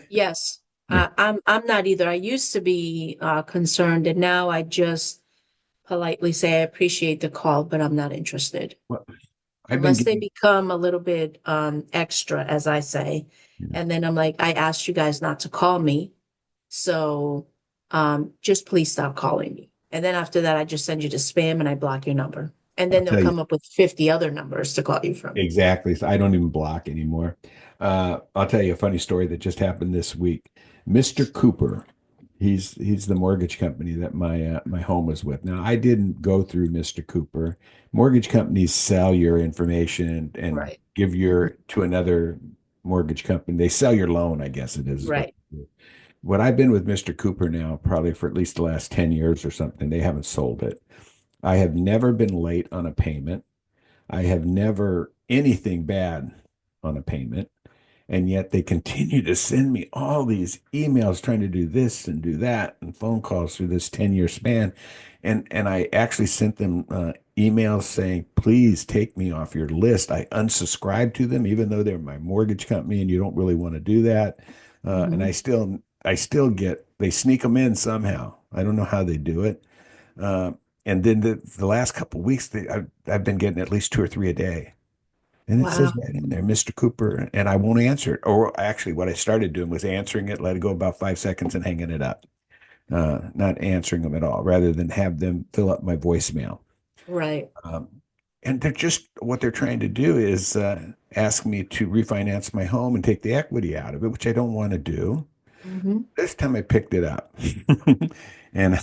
Yes. I'm not either. I used to be concerned, and now I just politely say I appreciate the call, but I'm not interested. well, I've been Unless they getting. become a little bit extra, as I say. And then I'm like, I asked you guys not to call me. So just please stop calling me. And then after that, I just send you to spam and I block your number. And I'll then they'll tell you come up with 50 other numbers to call you from. exactly. So I don't even block anymore. I'll tell you a funny story that just happened this week. Mr. Cooper, he's the mortgage company that my home was with. Now I didn't go through Mr. Cooper. Mortgage companies sell your information and Right. give Mhm. your to another mortgage company. They sell your loan, I guess it is what Right. they do. What I've been with Mr. Cooper now, probably for at least the last 10 years or something, they haven't sold it. I have never been late on a payment. I have never anything bad on a payment. And yet they continue to send me all these emails trying to do this and do that and phone calls through this 10-year span. And I actually sent them emails saying, please take me off your list. I unsubscribed to them, even though they're my mortgage company and you don't really want to do that. And Mhm. I still get, they sneak them in somehow. I don't know how they do it. Uh, and then the last couple of weeks, I've been getting at least two or three a day. And it says Wow. right in there, Mr. Cooper, and I won't answer it. Or actually, what I started doing was answering it, let it go about 5 seconds and hanging it up, not answering them at all, rather than have them fill up my voicemail. Right. Um, and they're just what they're trying to do is ask me to refinance my home and take the equity out of it, which I don't want to do. Hmm. This time I picked it up. And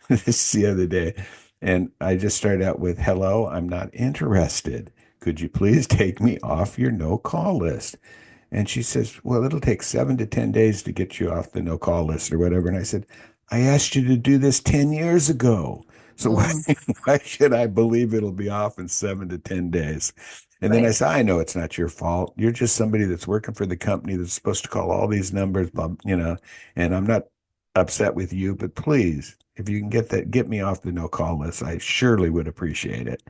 this is the other day. And I just started out with, hello, I'm not interested. Could you please take me off your no call list? And she says, well, it'll take 7 to 10 days to get you off the no call list or whatever. And I said, I asked you to do this 10 years ago. So why, Mm, why should I believe it'll be off in 7 to 10 days? And then I right. said, I know it's not your fault. You're just somebody that's working for the company that's supposed to call all these numbers, and I'm not upset with you, but please, if you can get me off the no call list, I surely would appreciate it.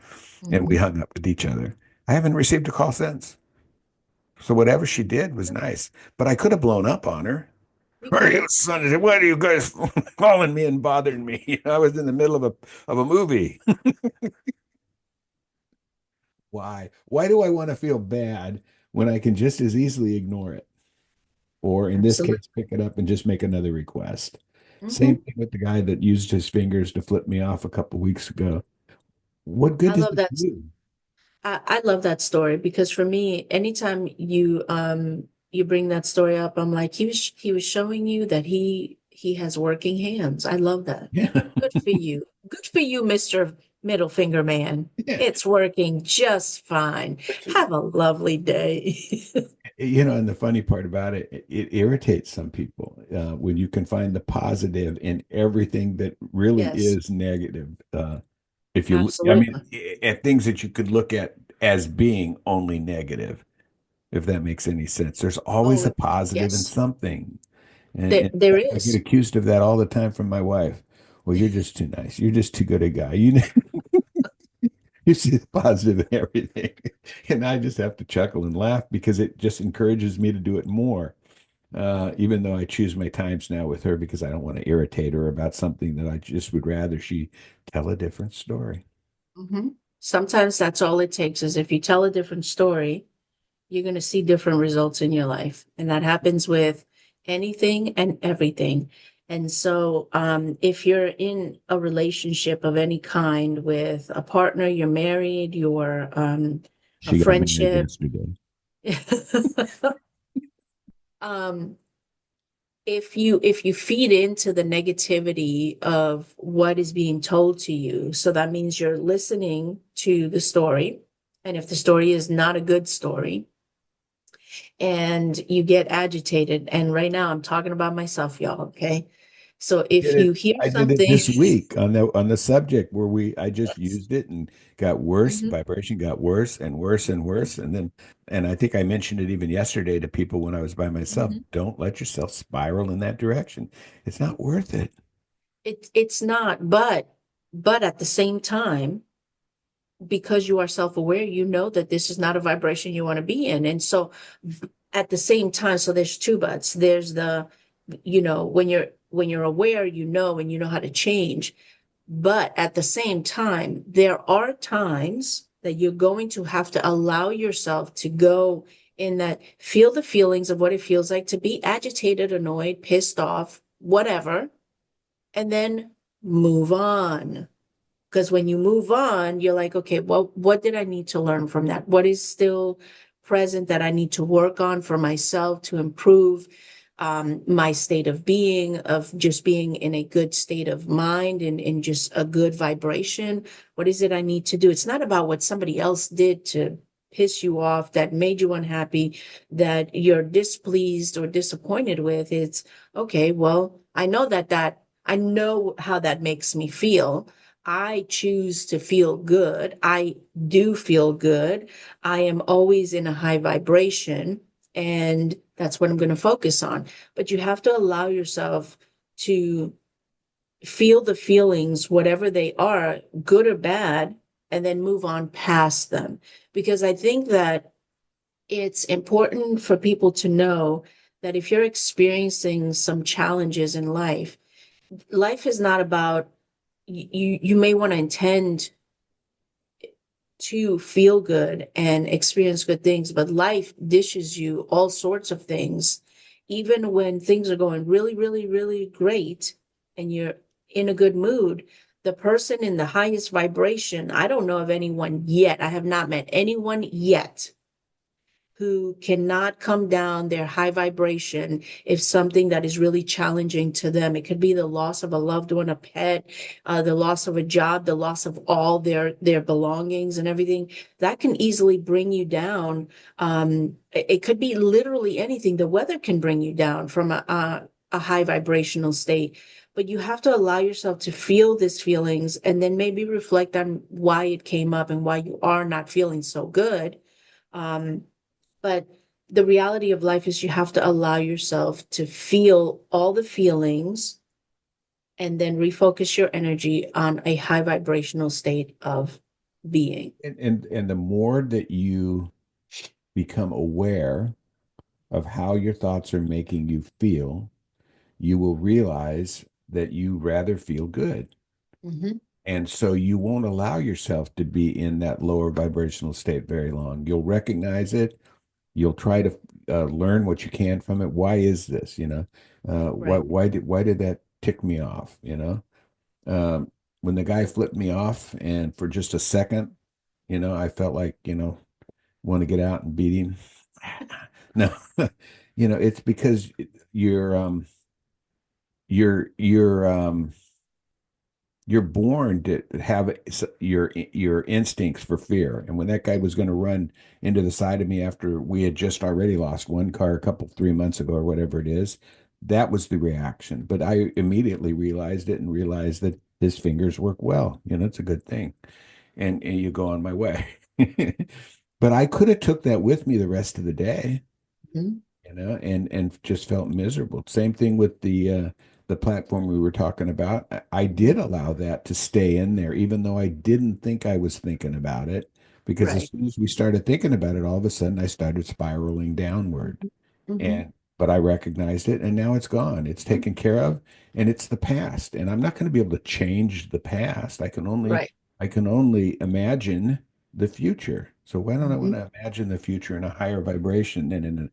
And we Hmm. hung up with each other. I haven't received a call since. So whatever she did was nice, but I could have blown up on her. You Are could you have. son of What are you guys calling me and bothering me? I was in the middle of a movie. Why? Why do I want to feel bad when I can just as easily ignore it? Or in this Absolutely. case, pick it up and just make another request. Same Hmm. thing with the guy that used his fingers to flip me off a couple weeks ago. What good I does love it that. do? I love that story because for me, anytime you bring that story up, I'm like, he was showing you that he has working hands. I love that. Yeah. Good for you. Good for you, Mr. Middle Finger Man. Yeah. It's working just fine. Have a lovely day. And the funny part about it, it irritates some people when you can find the positive in everything that really Yes, is negative. If I mean, absolutely. at things that you could look at as being only negative, if that makes any sense. There's always Oh, a positive in yes. something. And There in there fact, I get is. accused of that all the time from my wife. Well, you're just too nice. You're just too good a guy. You see the positive in everything. And I just have to chuckle and laugh because it just encourages me to do it more. Even though I choose my times now with her because I don't want to irritate her about something that I just would rather she tell a different story. Mhm. Sometimes that's all it takes is if you tell a different story, you're going to see different results in your life. And that happens with anything and everything. And so, if you're in a relationship of any kind with a partner, you're married, you're a She got married friendship, yesterday. um, if you feed into the negativity of what is being told to you, so that means you're listening to the story, and if the story is not a good story, and you get agitated, and right now I'm talking about myself, y'all, okay? So if Did you it. hear I did it something, this week on the subject where I just used it and got worse. Mhm, Vibration got worse and worse and worse. And I think I mentioned it even yesterday to people when I was by myself. mhm. Don't let yourself spiral in that direction. It's not worth it. It's not, but at the same time, because you are self-aware, you know that this is not a vibration you want to be in. And so at the same time, so there's two buts. There's the, when you're aware, and you know how to change. But at the same time, there are times that you're going to have to allow yourself to go in that, feel the feelings of what it feels like to be agitated, annoyed, pissed off, whatever, and then move on. Because when you move on, you're like, okay, well, what did I need to learn from that? What is still present that I need to work on for myself to improve my state of being, of just being in a good state of mind and in just a good vibration? What is it I need to do? It's not about what somebody else did to piss you off, that made you unhappy, that you're displeased or disappointed with. It's okay, well, I know how that makes me feel. I choose to feel good. I do feel good. I am always in a high vibration, and that's what I'm going to focus on. But you have to allow yourself to feel the feelings, whatever they are, good or bad, and then move on past them. Because I think that it's important for people to know that if you're experiencing some challenges in life, life is not about, you may want to intend to feel good and experience good things, but life dishes you all sorts of things. Even when things are going really, really, really great and you're in a good mood, the person in the highest vibration, I don't know of anyone yet, I have not met anyone yet who cannot come down their high vibration if something that is really challenging to them. It could be the loss of a loved one, a pet, the loss of a job, the loss of all their belongings and everything. That can easily bring you down. It could be literally anything. The weather can bring you down from a high vibrational state. But you have to allow yourself to feel these feelings and then maybe reflect on why it came up and why you are not feeling so good. Um, but the reality of life is you have to allow yourself to feel all the feelings and then refocus your energy on a high vibrational state of being. And the more that you become aware of how your thoughts are making you feel, you will realize that you rather feel good. Mhm. And so you won't allow yourself to be in that lower vibrational state very long. You'll recognize it. You'll try to learn what you can from it. Why is this? Right. Why did that tick me off? When the guy flipped me off, and for just a second, I felt like, want to get out and beat him. No, it's because you're um you're you're um you're born to have your instincts for fear. And when that guy was going to run into the side of me after we had just already lost one car 3 months ago or whatever it is, that was the reaction. But I immediately realized it and realized that his fingers work well. It's a good thing. And you go on my way. But I could have took that with me the rest of the day, Mhm. and just felt miserable. Same thing with the platform we were talking about. I did allow that to stay in there, even though I didn't think I was thinking about it, because as Right. soon as we started thinking about it, all of a sudden I started spiraling downward. Mhm. And but I recognized it, and now it's gone. It's taken care of, and it's the past. And I'm not going to be able to change the past. I can only Right. I can only imagine the future. So why don't I want Mhm. to imagine the future in a higher vibration than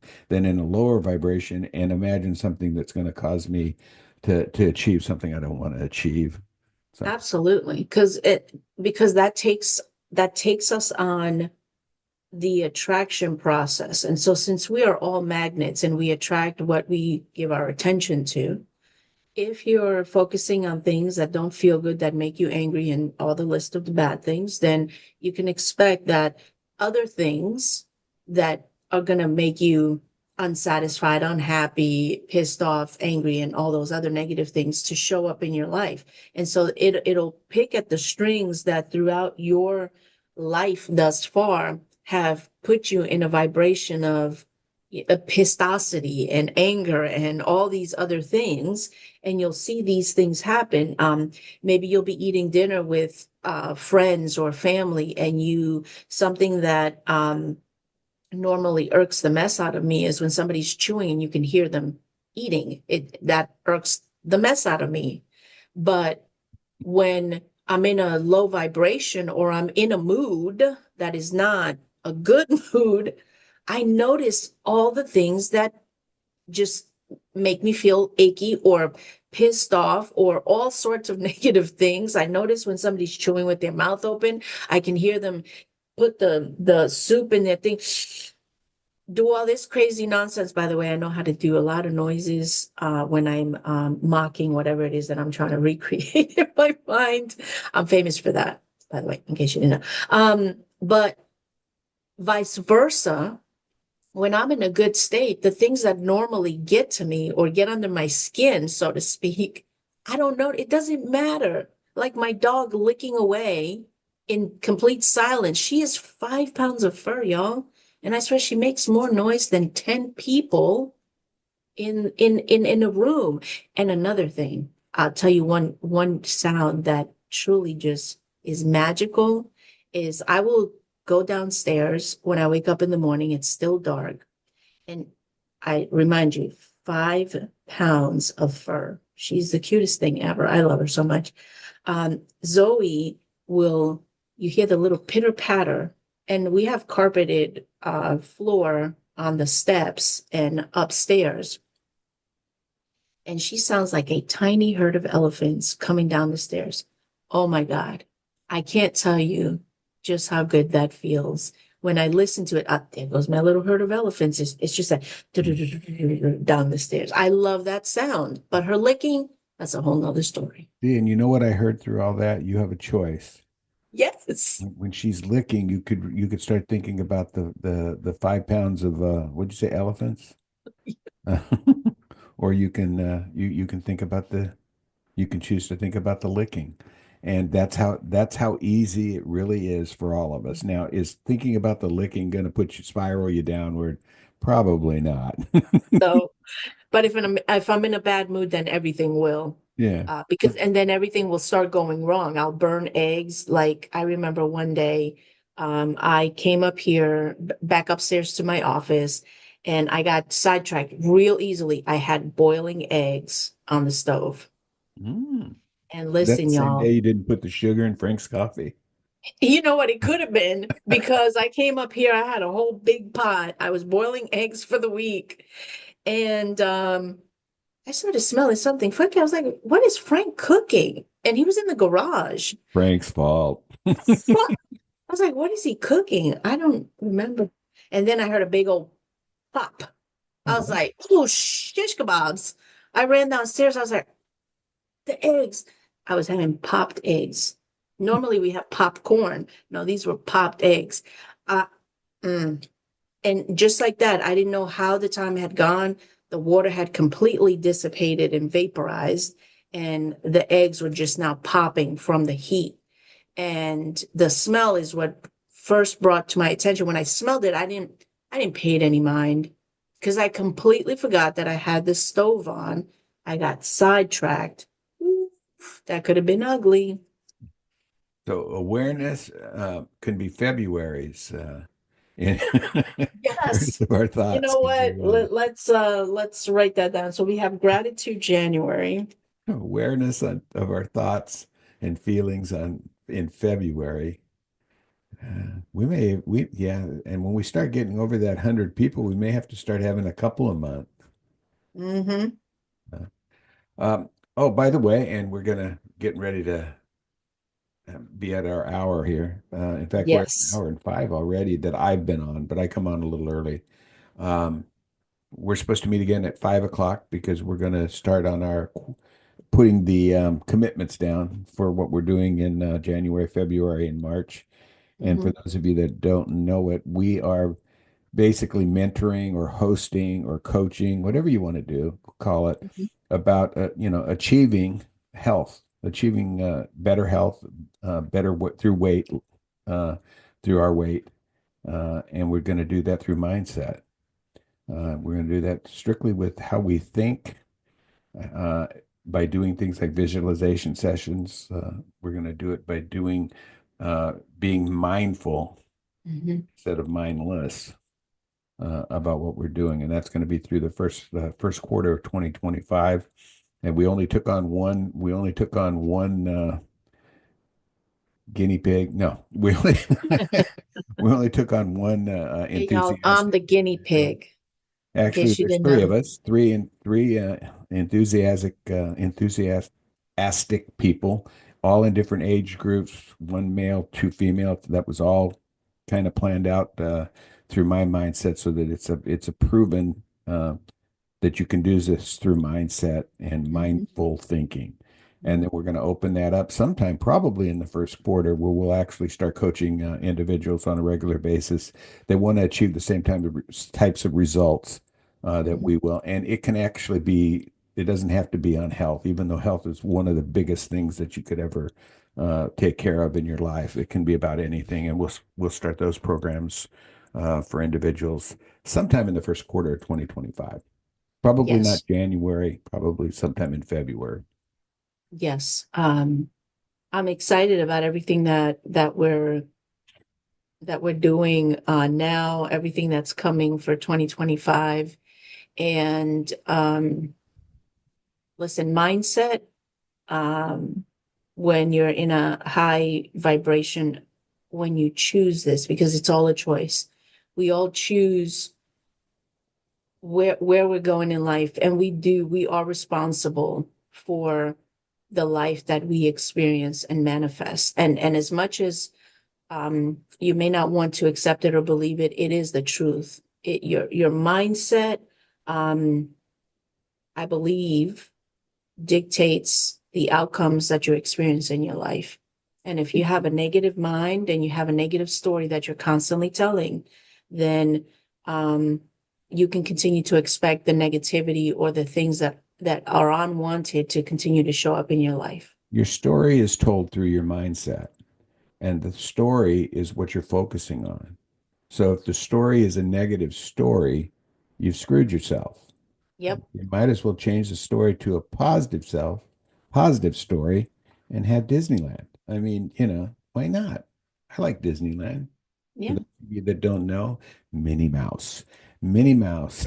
in a lower vibration and imagine something that's going to cause me to achieve something I don't want to achieve. So Absolutely, because that takes us on the attraction process. And so since we are all magnets and we attract what we give our attention to, if you're focusing on things that don't feel good, that make you angry, and all the list of the bad things, then you can expect that other things that are going to make you unsatisfied, unhappy, pissed off, angry, and all those other negative things to show up in your life. And so it'll pick at the strings that throughout your life thus far have put you in a vibration of pistosity and anger and all these other things, and you'll see these things happen. Maybe you'll be eating dinner with friends or family, and you something that normally irks the mess out of me is when somebody's chewing and you can hear them eating. It that irks the mess out of me. But when I'm in a low vibration or I'm in a mood that is not a good mood, I notice all the things that just make me feel achy or pissed off or all sorts of negative things. I notice when somebody's chewing with their mouth open, I can hear them put the soup in their thing, do all this crazy nonsense. By the way, I know how to do a lot of noises when I'm mocking whatever it is that I'm trying to recreate in my mind. I'm famous for that, by the way, in case you didn't know. But vice versa, when I'm in a good state, the things that normally get to me or get under my skin, so to speak, I don't know. It doesn't matter. Like my dog licking away in complete silence. She has 5 pounds of fur, y'all. And I swear she makes more noise than 10 people in a room. And another thing, I'll tell you one sound that truly just is magical is I will go downstairs when I wake up in the morning, it's still dark. And I remind you, 5 pounds of fur. She's the cutest thing ever. I love her so much. Zoe will, you hear the little pitter patter, and we have carpeted floor on the steps and upstairs. And she sounds like a tiny herd of elephants coming down the stairs. Oh my God. I can't tell you just how good that feels. When I listen to it, there goes my little herd of elephants. It's just like down the stairs. I love that sound, but her licking, that's a whole nother story. see, and you know what I heard through all that? You have a choice. Yes. When she's licking, you could start thinking about the 5 pounds of what'd you say, elephants? Uh, or you can think about the you can choose to think about the licking. And that's how easy it really is for all of us. Now, is thinking about the licking going to put you spiral you downward? Probably not. So, but if I'm in a bad mood, then everything will. Yeah. Because and then everything will start going wrong. I'll burn eggs. Like I remember one day, I came up here back upstairs to my office, and I got sidetracked real easily. I had boiling eggs on the stove. Mm. And Is that the listen, same day y'all, you didn't put the sugar in Frank's coffee? you know what it could have been because I came up here, I had a whole big pot. I was boiling eggs for the week. And I started smelling something funky. I was like, what is Frank cooking? And he was in the garage. Frank's fault. Fuck. I was like, what is he cooking? I don't remember. And then I heard a big old pop. I was Oh, like, oh, shish kebabs. I ran downstairs. I was like, the eggs. I was having popped eggs. Normally we have popcorn. No, these were popped eggs. Uh, mm. And just like that, I didn't know how the time had gone. The water had completely dissipated and vaporized, and the eggs were just now popping from the heat. And the smell is what first brought to my attention. When I smelled it, I didn't pay it any mind because I completely forgot that I had the stove on. I got sidetracked. Oof, that could have been ugly. so awareness can be February's in Yes. of our You thoughts know can what? be Let's write that down. So we have gratitude January. awareness of our thoughts and feelings on in February. Yeah, and when we start getting over that 100 people, we may have to start having a couple a month. Mm-hmm. Uh, oh, by the way, and we're gonna getting ready to be at our hour here. In fact, we're at an Yes. hour and five already that I've been on, but I come on a little early. Um, we're supposed to meet again at 5 o'clock because we're going to start on our putting the commitments down for what we're doing in January, February, and March. And for Mm-hmm. those of you that don't know it, we are basically mentoring or hosting or coaching, whatever you want to do, call it, Mm-hmm. about achieving health, achieving better health, better through weight, uh, through our weight, and we're going to do that through mindset. We're going to do that strictly with how we think, uh, by doing things like visualization sessions. We're going to do it by being mindful Mm-hmm. instead of mindless about what we're doing, and that's going to be through the first quarter of 2025. And we only took on one. We only took on one guinea pig. No, we only we only took on one Hey, y'all, I'm enthusiastic the guinea individual. pig, in Actually, case you there's didn't three of know. us, three enthusiastic people, all in different age groups, one male, two female. That was all kind of planned out through my mindset, so that it's a proven that you can do this through mindset and Mm-hmm. mindful thinking. And then we're going to open that up sometime, probably in the first quarter, where we'll actually start coaching individuals on a regular basis. They want to achieve the same types of results that Mm-hmm. we will. And it can actually be, it doesn't have to be on health, even though health is one of the biggest things that you could ever take care of in your life. It can be about anything. And we'll start those programs for individuals sometime in the first quarter of 2025. Probably not Yes. January, probably sometime in February. Yes. I'm excited about everything that we're doing now, everything that's coming for 2025. And listen, mindset, um, when you're in a high vibration, when you choose this, because it's all a choice. We all choose where we're going in life, and we are responsible for the life that we experience and manifest. And as much as you may not want to accept it or believe it, it is the truth. Your mindset, um, I believe, dictates the outcomes that you experience in your life. And if you have a negative mind and you have a negative story that you're constantly telling, then um, you can continue to expect the negativity or the things that are unwanted to continue to show up in your life. Your story is told through your mindset, and the story is what you're focusing on. So if the story is a negative story, you've screwed yourself. Yep. You might as well change the story to a positive story, and have Disneyland. I mean, why not? I like Disneyland. For Yeah. those of you that don't know, Minnie Mouse. Minnie Mouse.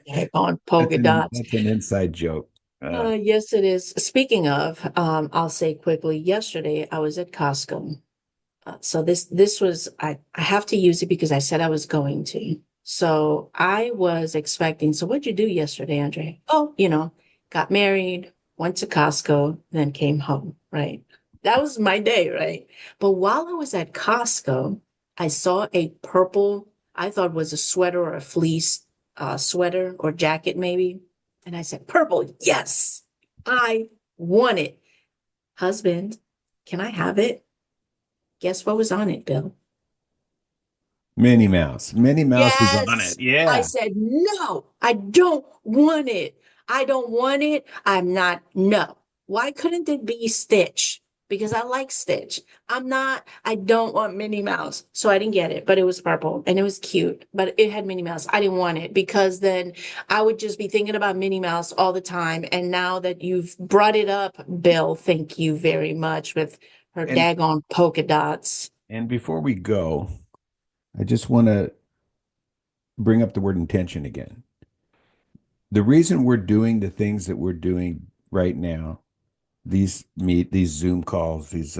Yeah, on polka dots. That's an inside joke. Yes, it is. Speaking of, I'll say quickly, yesterday I was at Costco. So this was I have to use it because I said I was going to. So I was expecting. So what'd you do yesterday, Andre? Oh, got married, went to Costco, then came home, right? That was my day, right? But while I was at Costco, I saw a purple, I thought was a sweater or a fleece sweater or jacket maybe. And I said, purple, yes, I want it. Husband, can I have it? Guess what was on it, Bill? Minnie Mouse. Minnie Mouse was on Yes. it. I Yeah. said, no, I don't want it. I don't want it. I'm not, no. Why couldn't it be Stitch? Because I like Stitch. I don't want Minnie Mouse. So I didn't get it, but it was purple and it was cute, but it had Minnie Mouse. I didn't want it because then I would just be thinking about Minnie Mouse all the time. And now that you've brought it up, Bill, thank you very much with her And daggone polka dots. and before we go, I just want to bring up the word intention again. The reason we're doing the things that we're doing right now, these Zoom calls, these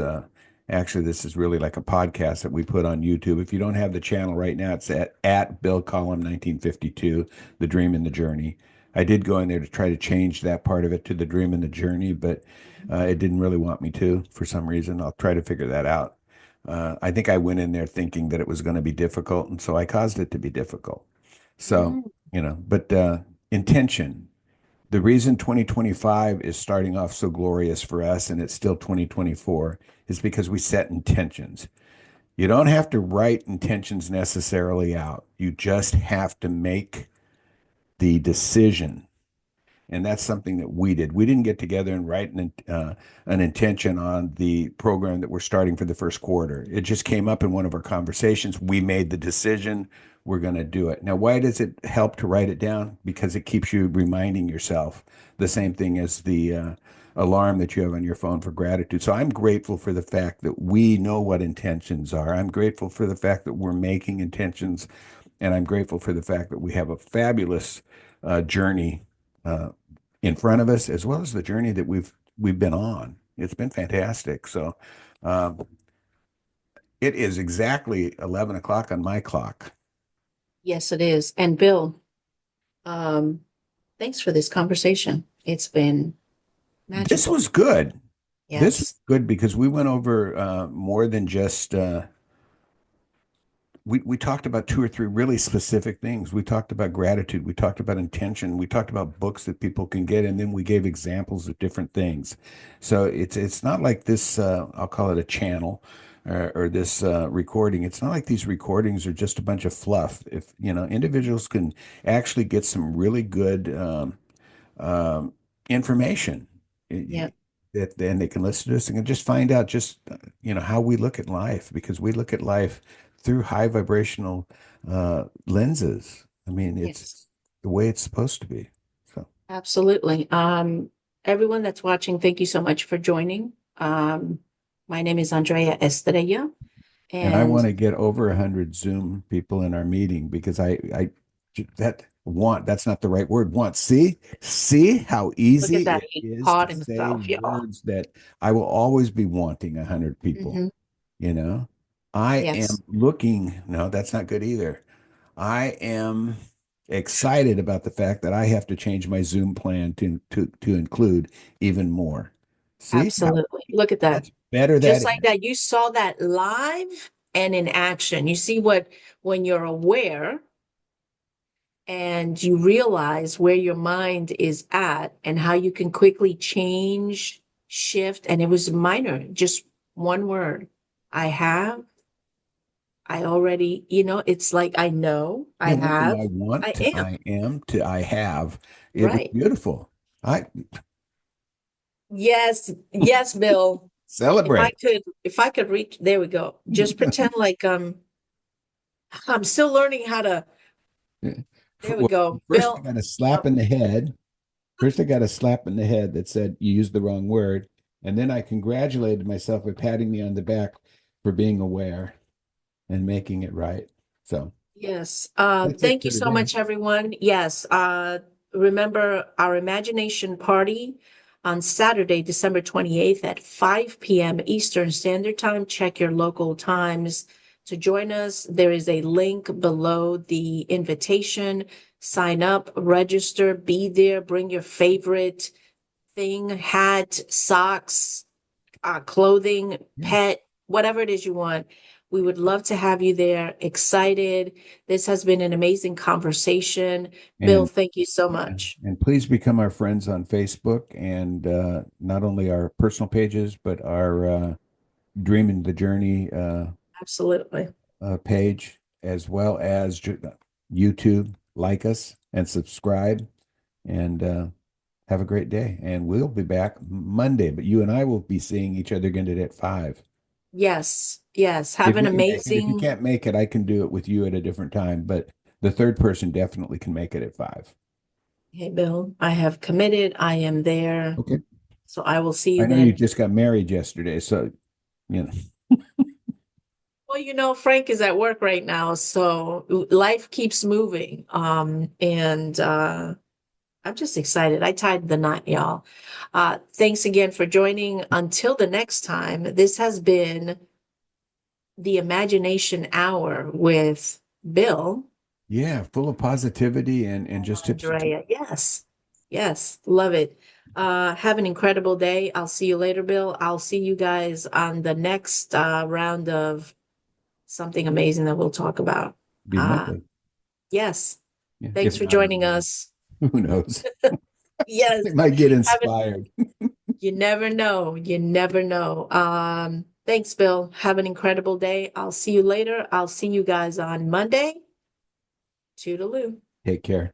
Actually, this is really like a podcast that we put on YouTube. If you don't have the channel right now, it's at Bill Collum 1952, The Dream and the Journey. I did go in there to try to change that part of it to The Dream and the Journey, but it didn't really want me to for some reason. I'll try to figure that out. I think I went in there thinking that it was going to be difficult, and so I caused it to be difficult. So, Mm, but intention. The reason 2025 is starting off so glorious for us and it's still 2024 is because we set intentions. You don't have to write intentions necessarily out. You just have to make the decision, and that's something that we did. We didn't get together and write an intention on the program that we're starting for the first quarter. It just came up in one of our conversations. We made the decision. We're going to do it. Now, why does it help to write it down? Because it keeps you reminding yourself the same thing as the alarm that you have on your phone for gratitude. So I'm grateful for the fact that we know what intentions are. I'm grateful for the fact that we're making intentions, and I'm grateful for the fact that we have a fabulous journey uh, in front of us, as well as the journey that we've been on. It's been fantastic. So um, it is exactly 11 o'clock on my clock. yes, it is. And Bill, um, thanks for this conversation. It's been This magical. was good. This was Yes. good because we went over more than just we talked about two or three really specific things. We talked about gratitude. We talked about intention. We talked about books that people can get, and then we gave examples of different things. So it's not like this. I'll call it a channel, or this recording. It's not like these recordings are just a bunch of fluff. If individuals can actually get some really good um, information. Yeah. That then they can listen to us and can just find out just how we look at life, because we look at life through high vibrational lenses. I mean, Yes. it's the way it's supposed to be. So, Absolutely. Everyone that's watching, thank you so much for joining. My name is Andrea Estrella, and I and want to get over 100 Zoom people in our meeting because that's not the right word. Want, see how look at easy that. it He is to caught say himself, y'all. words that I will always be wanting 100 people. Hmm. You know, I Yes. am looking, no, that's not good either. I am excited about the fact that I have to change my Zoom plan to include even more. See how Absolutely. Look at that. much better that Just is? like that, you saw that live and in action. You see what, when you're aware and you realize where your mind is at and how you can quickly change, shift. And it was minor, just one word. I have, I already, it's like I know, I It went from have, I want I to am. I am to I have. It was Right. beautiful. I Yes, yes, Bill. celebrate. If I could reach, there we go. Just pretend like I'm still learning how to, there we Well, go. first I Bill, got a slap in the head. First, I got a slap in the head that said you used the wrong word. And then I congratulated myself by patting me on the back for being aware and making it right. So yes. that's it Thank you for so today. much, everyone. Yes. Remember our imagination party on Saturday, December 28th at 5 p.m. Eastern Standard Time. Check your local times to join us. There is a link below the invitation. Sign up, register, be there, bring your favorite thing, hat, socks, clothing, Yeah. pet, whatever it is you want. We would love to have you there. Excited. This has been an amazing conversation. Bill, And thank you so yeah. much. And please become our friends on Facebook, and not only our personal pages, but our Dream and the Journey Absolutely. page, as well as YouTube. Like us and subscribe, and have a great day. And we'll be back Monday, but you and I will be seeing each other again today at 5. Yes. Yes. Have If an you can make it. If you amazing. can't make it, I can do it with you at a different time, but the third person definitely can make it at 5. Hey, Bill, I have committed. I am there. Okay. So I will see you I know you then. just got married yesterday, so you know. Well, Frank is at work right now, so life keeps moving. And I'm just excited. I tied the knot, y'all. Thanks again for joining. Until the next time, this has been the Imagination Hour with Bill Yeah, full of positivity and and just tips and tools. Andrea. Yes, yes, love it. Have an incredible day. I'll see you later, Bill. I'll see you guys on the next round of something amazing that we'll talk about. Be Uh, Monday. yes, Yeah, thanks if for not on joining Monday. us. Who knows? Yes, We might get have an inspired. You never know. You never know. Thanks, Bill. Have an incredible day. I'll see you later. I'll see you guys on Monday. Toodaloo. Take care.